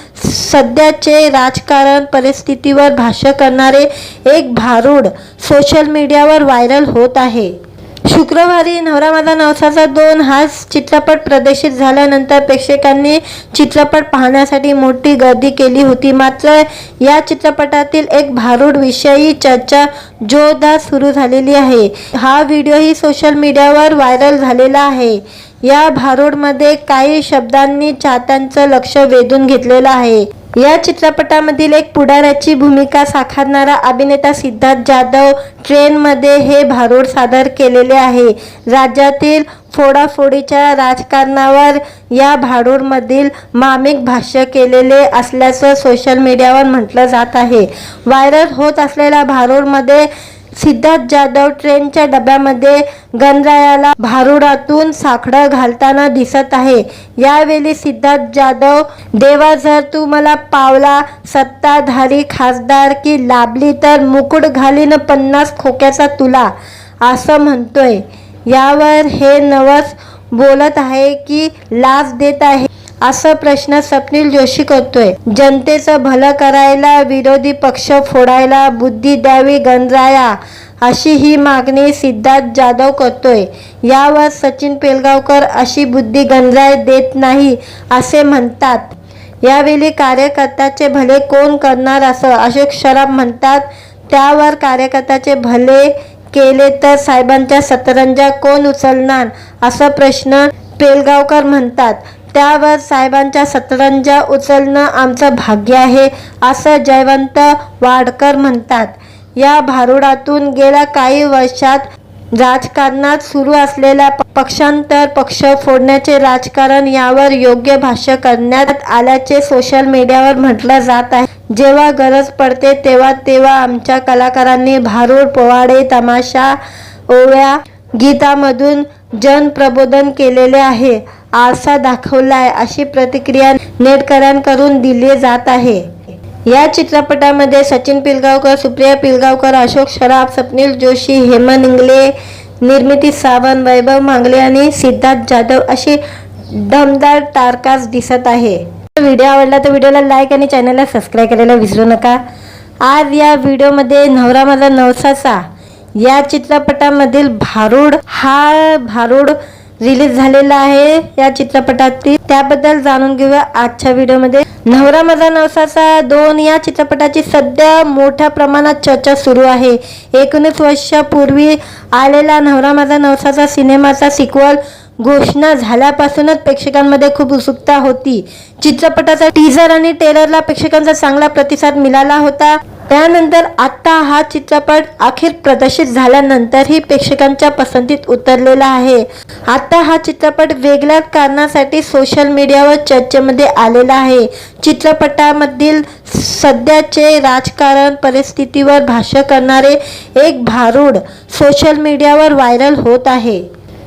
[SPEAKER 1] सध्याचे राजकारण परिस्थितीवर भाष्य करणारे एक भारूड सोशल मीडियावर व्हायरल होत आहे. शुक्रवारी नवरा माझा नवसाचा 2 हा चित्रपट प्रदर्शित झाल्यानंतर प्रेक्षकांनी चित्रपट पाहण्यासाठी मोठी गर्दी केली होती. मात्र या चित्रपटातील एक भारूड विषयी चर्चा जोरदार सुरू झालेली आहे. हा व्हिडिओही सोशल मीडियावर व्हायरल झालेला आहे. या भारूडमध्ये काही शब्दांनी चाहत्यांचं लक्ष वेधून घेतलेलं आहे. या चित्रपटामधील एक पुढाऱ्याची भूमिका साकारणारा अभिनेता सिद्धार्थ जाधव ट्रेनमध्ये हे भारूड सादर केलेले आहे. राज्यातील फोडाफोडीच्या राजकारणावर या भारूडमधील मार्मिक भाष्य केलेले असल्याचं सोशल मीडियावर म्हटलं जात आहे. व्हायरल होत असलेल्या भारूडमध्ये सिद्धार्थ जाधव ट्रेनच्या डब्यामध्ये गणरायाला भारूडातून साकडं घालताना दिसत आहे. यावेळी सिद्धार्थ जाधव, देवा जर तू मला पावला, सत्ताधारी खासदारकी लाभली तर मुकुट घालीन 50 खोक्याचा तुला, असं म्हणतोय. यावर हे नवस बोलत आहे की लाच देत आहे असा प्रश्न स्वप्नील जोशी करतोय. जनतेचं भलं करायला विरोधी पक्ष फोडायला बुद्धी द्यावी गणराया, अशी ही मागणी सिद्धार्थ जाधव करतोय. यावर सचिन पिळगावकर अशी बुद्धी गणराय देत नाही असे म्हणतात. यावेळी कार्यकर्त्याचे भले कोण करणार असं अशोक सराफ म्हणतात. त्यावर कार्यकर्त्याचे भले केले तर साहेबांच्या सतरंजा कोण उचलणार असा प्रश्न पिळगावकर म्हणतात. त्यावर साहेबांच्या सतरंजा उचलणं आमचं भाग्य आहे असं जयवंत वाडकर म्हणतात. या भारूडातून गेल्या काही वर्षात राजकारणात सुरू असलेल्या पक्षांतर, पक्ष फोडण्याचे राजकारण यावर योग्य भाष्य करण्यात आल्याचे सोशल मीडियावर म्हटलं जात आहे. जेव्हा गरज पडते तेव्हा आमच्या कलाकारांनी भारूड, पोवाडे, तमाशा, ओव्या, गीतामधून जनप्रबोधन केलेले आहे, आरसा दाखवलाय, अशी प्रतिक्रिया नेटकऱ्यांकडून दिली जात आहे. या चित्रपटामध्ये सचिन पिळगावकर, सुप्रिया पिळगावकर, अशोक सराफ, स्वप्नील जोशी, हेमंत इंगळे, निर्मिती सावंत, वैभव मांगले आणि सिद्धार्थ जाधव अशी दमदार टारकास्ट दिसत आहे. व्हिडिओ आवडला तर व्हिडिओला लाईक आणि चॅनलला सबस्क्राईब करायला विसरू नका. आज या व्हिडिओमध्ये नवरा माझा नवसाचा या चित्रपटामधील भारूड रिलीज झालेला आहे. या चित्रपटातील त्याबद्दल जाणून घेऊया आजच्या व्हिडिओमध्ये. नवरा माझा नवसाचा 2 या चित्रपटाची सध्या मोठ्या प्रमाणात चर्चा सुरू आहे. 19 वर्षापूर्वी आलेला नवरा माझा नवसाचा सिनेमाचा सिक्वल घोषणा झाल्यापासूनच प्रेक्षकांमध्ये खूप उत्सुकता होती. चित्रपटाचा टीझर आणि ट्रेलरला प्रेक्षकांचा चांगला प्रतिसाद मिळाला होता. त्यानंतर आता हा चित्रपट अखेर प्रदर्शित झाल्यानंतरही प्रेक्षकांच्या पसंतीत उतरलेला आहे. आता हा चित्रपट वेगळ्या कारणासाठी सोशल मीडियावर चर्चेमध्ये आलेला आहे. चित्रपटामधील सध्याचे राजकारण परिस्थितीवर भाष्य करणारे एक भारूड सोशल मीडियावर व्हायरल होत आहे.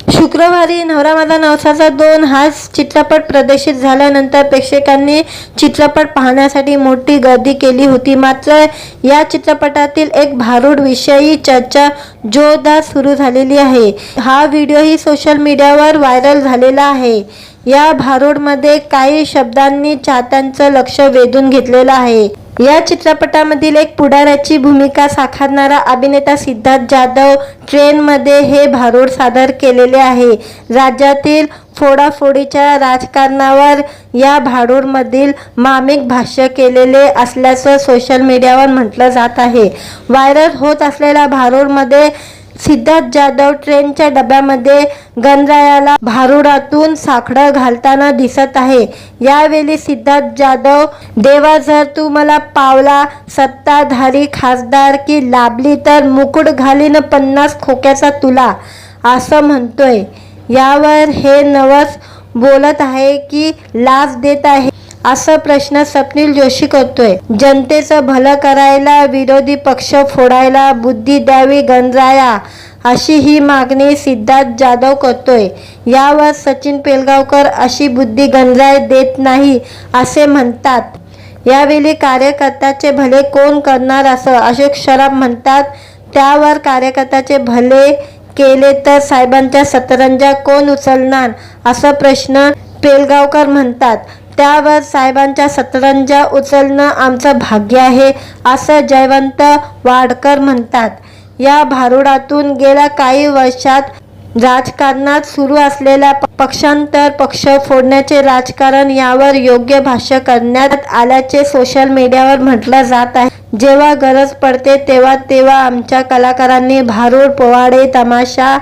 [SPEAKER 1] शुक्रवारी नवरा माझा नवसाचा 2 हा चित्रपट प्रदर्शित झाल्यानंतर प्रेक्षकांनी चित्रपट पाहण्यासाठी मोठी गर्दी केली होती. मात्र या चित्रपटातील एक भारूड विषयी चर्चा जोरदार सुरू झालेली आहे. हा व्हिडिओही सोशल मीडियावर व्हायरल झालेला आहे. या भारूडमध्ये काही शब्दांनी चाहत्यांचं लक्ष वेधून घेतलेलं आहे. या चित्रपटामधील एक पुढाऱ्याची भूमिका साकारणारा अभिनेता सिद्धार्थ जाधव ट्रेनमध्ये हे भारूड सादर केलेले आहे. राज्यातील फोडाफोडीच्या राजकारणावर या भारूडमधील मार्मिक भाष्य केलेले असल्याचं सोशल मीडियावर म्हटलं जात आहे. व्हायरल होत असलेल्या भारूडमध्ये सिद्धार्थ जाधव ट्रेनच्या डब्यामध्ये गणरायाला भारुडातून साकडं घालताना दिसत आहे। यावेळी सिद्धार्थ जाधव, देवा जर तू मला पावला, सत्ताधारी खासदारकी लाभली तर मुकुट घालीन 50 खोक्याचा तुला, असं म्हणतोय। यावर हे नवस बोलत आहे की लाच देत आहे, असा प्रश्न स्वप्नील जोशी करतोय। जनतेचं भलं करायला विरोधी पक्ष फोडायला बुद्धी द्यावी गणराया, अशी ही मागणी सिद्धार्थ जाधव करतोय। यावर सचिन पिळगावकर, अशी बुद्धी गणराय देत नाही असे म्हणतात। यावेळी कार्यकर्त्याचे भले कोण करणार असं अशोक सराफ म्हणतात। त्यावर कार्यकर्त्याचे भले केले तर साहेबांच्या सतरंजा कोण उचलणार, असा प्रश्न पिळगावकर म्हणतात। त्यावर साहेबांच्या सतरंजा उचलणं आमचं भाग्य आहे, असं जयवंत वाडकर म्हणतात। या भारुडातून गेल्या काही वर्षात राजकारणात सुरू असलेल्या पक्षांतर, पक्ष फोडण्याचे राजकारण यावर योग्य भाष्य करण्यात आल्याचे सोशल मीडियावर म्हटलं जात आहे। जेव्हा गरज पडते तेव्हा तेव्हा आमच्या कलाकारांनी भारुड, पोवाडे, तमाशा,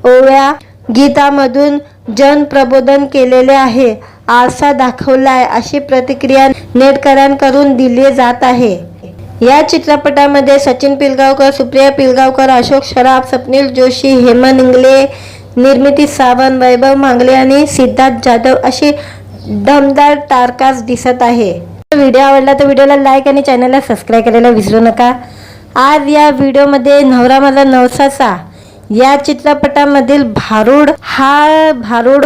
[SPEAKER 1] ओव्या, गीतामधून जनप्रबोधन केलेले आहे, आरसा दाखवलाय, अशी प्रतिक्रिया नेटकऱ्यांकडून दिली जात आहे। या चित्रपटामध्ये सचिन पिळगावकर, सुप्रिया पिळगावकर, अशोक सराफ, स्वप्नील जोशी, हेमंत इंगले, निर्मिती सावंत, वैभव मांगले आणि सिद्धार्थ जाधव अशी दमदार स्टारकास्ट दिसत आहे। व्हिडिओ आवडला तर व्हिडिओला लाईक आणि चॅनलला सबस्क्राईब करायला विसरू नका। आज या व्हिडिओमध्ये नवरा माझा नवसाचा या चित्रपटामधील भारुड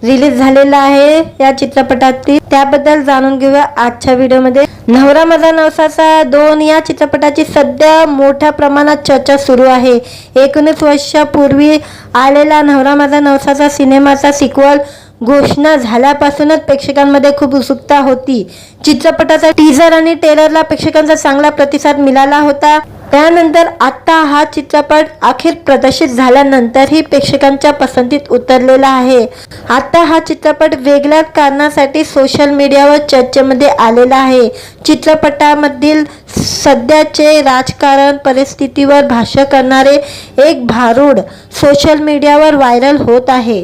[SPEAKER 1] रिलीज झालेला आहे। या चित्रपटातील त्याबद्दल जाणून घेऊया आजच्या व्हिडिओमध्ये। नवरा माझा नवसाचा 2 या चित्रपटाची सध्या मोठ्या प्रमाणात चर्चा सुरू आहे। 19 वर्षापूर्वी आलेला नवरा माझा नवसाचा सिनेमाचा सिक्वल घोषणा झाल्यापासूनच प्रेक्षकांमध्ये खूप उत्सुकता होती। चित्रपटाचा टीजर आणि ट्रेलरला प्रेक्षकांचा चांगला प्रतिसाद मिळाला होता। त्यानंतर आता हा चित्रपट अखेर प्रदर्शित झाल्यानंतरही प्रेक्षकांच्या पसंतीत उतरलेला आहे। आता हा चित्रपट वेगळ्या कारणासाठी सोशल मीडियावर चर्चेमध्ये आलेला आहे। चित्रपटामधील सध्याचे राजकारण परिस्थितीवर भाष्य करणारे एक भारुड सोशल मीडियावर व्हायरल होत आहे।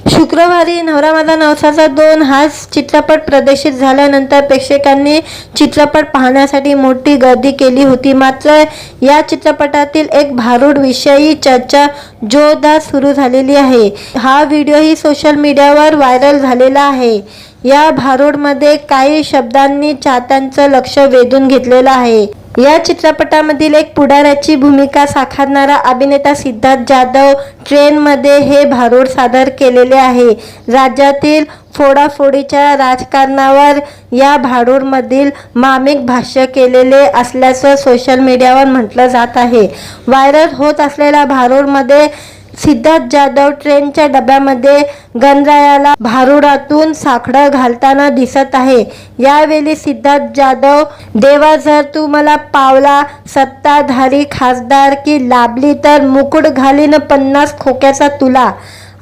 [SPEAKER 1] शुक्रवारी नवरा माझा नवसाचा 2 हा चित्रपट प्रदर्शित झाल्यानंतर प्रेक्षकांनी चित्रपट पाहण्यासाठी मोठी गर्दी केली होती। मात्र या चित्रपटातील एक भारुड विषयी चर्चा जोरदार सुरू झालेली आहे। हा व्हिडिओही सोशल मीडियावर व्हायरल झालेला आहे। या भारुडमध्ये काही शब्दांनी चाहत्यांचं लक्ष वेधून घेतलेलं आहे। या चित्रपटामधील एक पुढाऱ्याची भूमिका साकारणारा अभिनेता सिद्धार्थ जाधव ट्रेनमध्ये हे भारुड सादर केलेले आहे। राज्यातील फोडाफोडीच्या राजकारणावर या भारुडमधील मार्मिक भाष्य केलेले असल्याचं सोशल मीडियावर म्हटलं जात आहे। व्हायरल होत असलेल्या भारुडमध्ये सिद्धार्थ जाधव ट्रेनच्या डब्यामध्ये गणरायाला भारुडातून साकडं घालताना दिसत आहे। यावेळी सिद्धार्थ जाधव, देवा जर तू मला पावला, सत्ताधारी खासदारकी लाभली तर मुकुट घालीन 50 खोक्याचा तुला,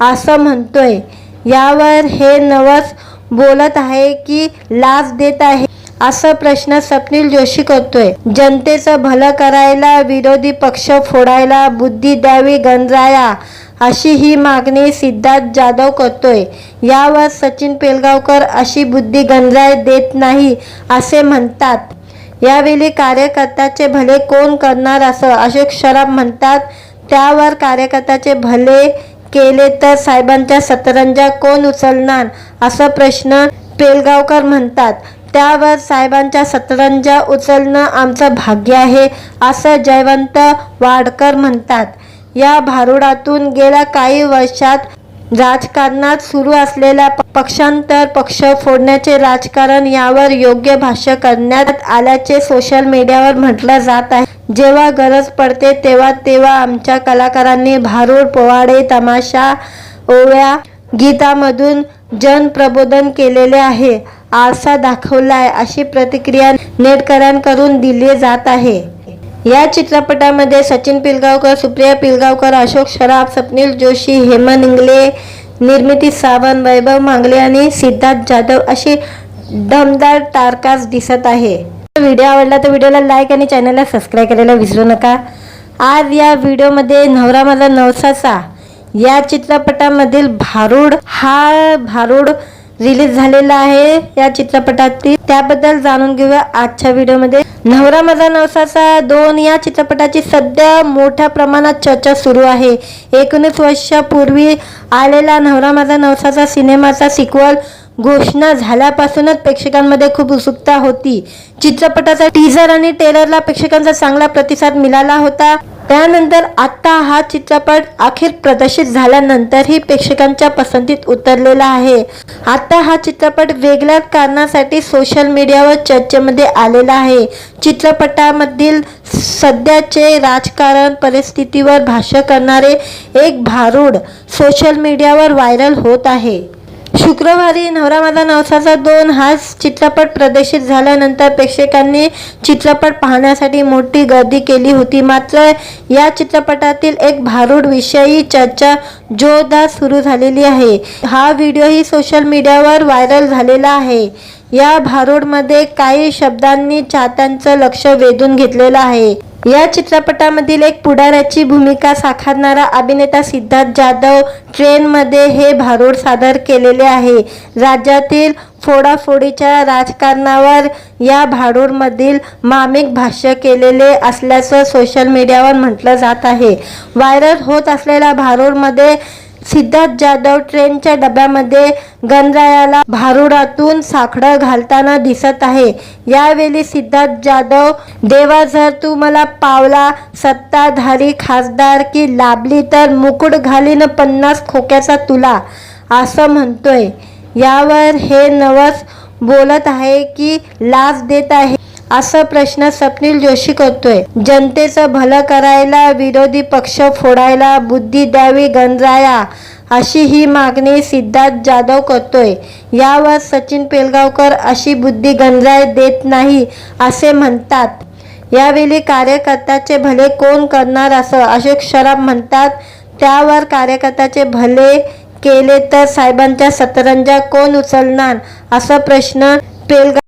[SPEAKER 1] असं म्हणतोय। यावर हे नवस बोलत आहे की लाच देत आहे, असा प्रश्न स्वप्नील जोशी करतोय। जनतेचं भलं करायला विरोधी पक्ष फोडायला बुद्धी द्यावी गणराया, अशी ही मागणी सिद्धार्थ जाधव करतोय। यावर सचिन पिळगावकर, अशी बुद्धी गणराय देत नाही असे म्हणतात। यावेळी कार्यकर्त्याचे भले कोण करणार असं अशोक सराफ म्हणतात। त्यावर कार्यकर्त्याचे भले केले तर साहेबांच्या सतरंजा कोण उचलणार, असा प्रश्न पिळगावकर म्हणतात। त्यावर साहेबांच्या सतरंजा उचलणं आमचं भाग्य आहे, असं जयवंत वाडकर म्हणतात। या भारुडातून गेल्या काही वर्षात राजकारणात सुरू असलेल्या पक्षांतर, पक्ष फोडण्याचे राजकारण यावर योग्य भाष्य करण्यात आल्याचे सोशल मीडियावर म्हटलं जात आहे। जेव्हा गरज पडते तेव्हा तेव्हा आमच्या कलाकारांनी भारुड, पोवाडे, तमाशा, ओव्या, गीतामधून जनप्रबोधन केलेले आहे, आरसा दाखवलाय, अशी प्रतिक्रिया नेटकऱ्यांकडून दिली जात आहे। या चित्रपटामध्ये सचिन पिळगावकर, सुप्रिया पिळगावकर, अशोक सराफ, स्वप्नील जोशी, हेमंत इंगले, निर्मिती सावंत, वैभव मांगले आणि सिद्धार्थ जाधव अशी दमदार स्टारकास्ट दिसत आहे। व्हिडिओ आवडला तर व्हिडिओला लाईक आणि चॅनलला सबस्क्राईब करायला विसरू नका। आज या व्हिडिओमध्ये नवरा माझा नवसाचा या चित्रपटामधील भारूड रिलीज झालेला आहे या चित्रपटातील, त्याबद्दल जाणून घेऊया आजच्या व्हिडिओमध्ये। नवरा माझा नवसाचा 2 या चित्रपटाची सध्या मोठ्या प्रमाणात चर्चा सुरू आहे। 19 वर्षापूर्वी आलेला नवरा माझा नवसाचा सिनेमाचा सिक्वल घोषणा झाल्यापासूनच प्रेक्षकांमध्ये खूप उत्सुकता होती। चित्रपटाचा टीजर आणि ट्रेलरला प्रेक्षकांचा चांगला प्रतिसाद मिळाला होता। त्यानंतर आता हा चित्रपट अखेर प्रदर्शित झाल्यानंतरही प्रेक्षकांच्या पसंतीत उतरलेला आहे। आता हा चित्रपट वेगळ्या कारणासाठी सोशल मीडियावर चर्चेमध्ये आलेला आहे। चित्रपटामधील सध्याचे राजकारण परिस्थितीवर भाष्य करणारे एक भारूड सोशल मीडियावर व्हायरल होत आहे। शुक्रवारी नवरा माझा नवसाचा 2 हा चित्रपट प्रदर्शित झाल्यानंतर प्रेक्षकांनी चित्रपट पाहण्यासाठी मोठी गर्दी केली होती। मात्र या चित्रपटातील एक भारूड विषयी चर्चा जोरदार सुरू झालेली आहे। हा व्हिडिओही सोशल मीडियावर व्हायरल झालेला आहे। या भारूडमध्ये काही शब्दांनी चाहत्यांचं लक्ष वेधून घेतलेलं आहे। या चित्रपटामधील एक पुढाऱ्याची भूमिका साकारणारा अभिनेता सिद्धार्थ जाधव ट्रेनमध्ये हे भारूड सादर केलेले आहे। राज्यातील फोडाफोडीच्या राजकारणावर या भारूडमधील मार्मिक भाष्य केलेले असल्याचं सोशल मीडियावर म्हटलं जात आहे। व्हायरल होत असलेल्या भारूडमध्ये सिद्धार्थ जाधव ट्रेनच्या डब्यामध्ये गणरायाला भारूडातून साकडं घालताना दिसत आहे। यावेळी सिद्धार्थ जाधव, देवा जर तू मला पावला, सत्ताधारी खासदारकी लाभली तर मुकुट घालीन 50 खोक्याचा तुला, असं म्हणतोय। यावर हे नवस बोलत आहे की लाच देत आहे, असा प्रश्न स्वप्नील जोशी करतोय। जनतेचं भलं करायला विरोधी पक्ष फोडायला बुद्धी द्यावी गणराया, अशी ही मागणी सिद्धार्थ जाधव करतोय। यावर सचिन पेलगावकर अशी बुद्धी गणराय देत नाही असे म्हणतात। यावेळी कार्यकर्त्याचे भले कोण करणार असं अशोक सराफ म्हणतात। त्यावर कार्यकर्त्याचे भले केले तर साहेबांच्या सतरंजा कोण उचलणार, असा प्रश्न पेलगाव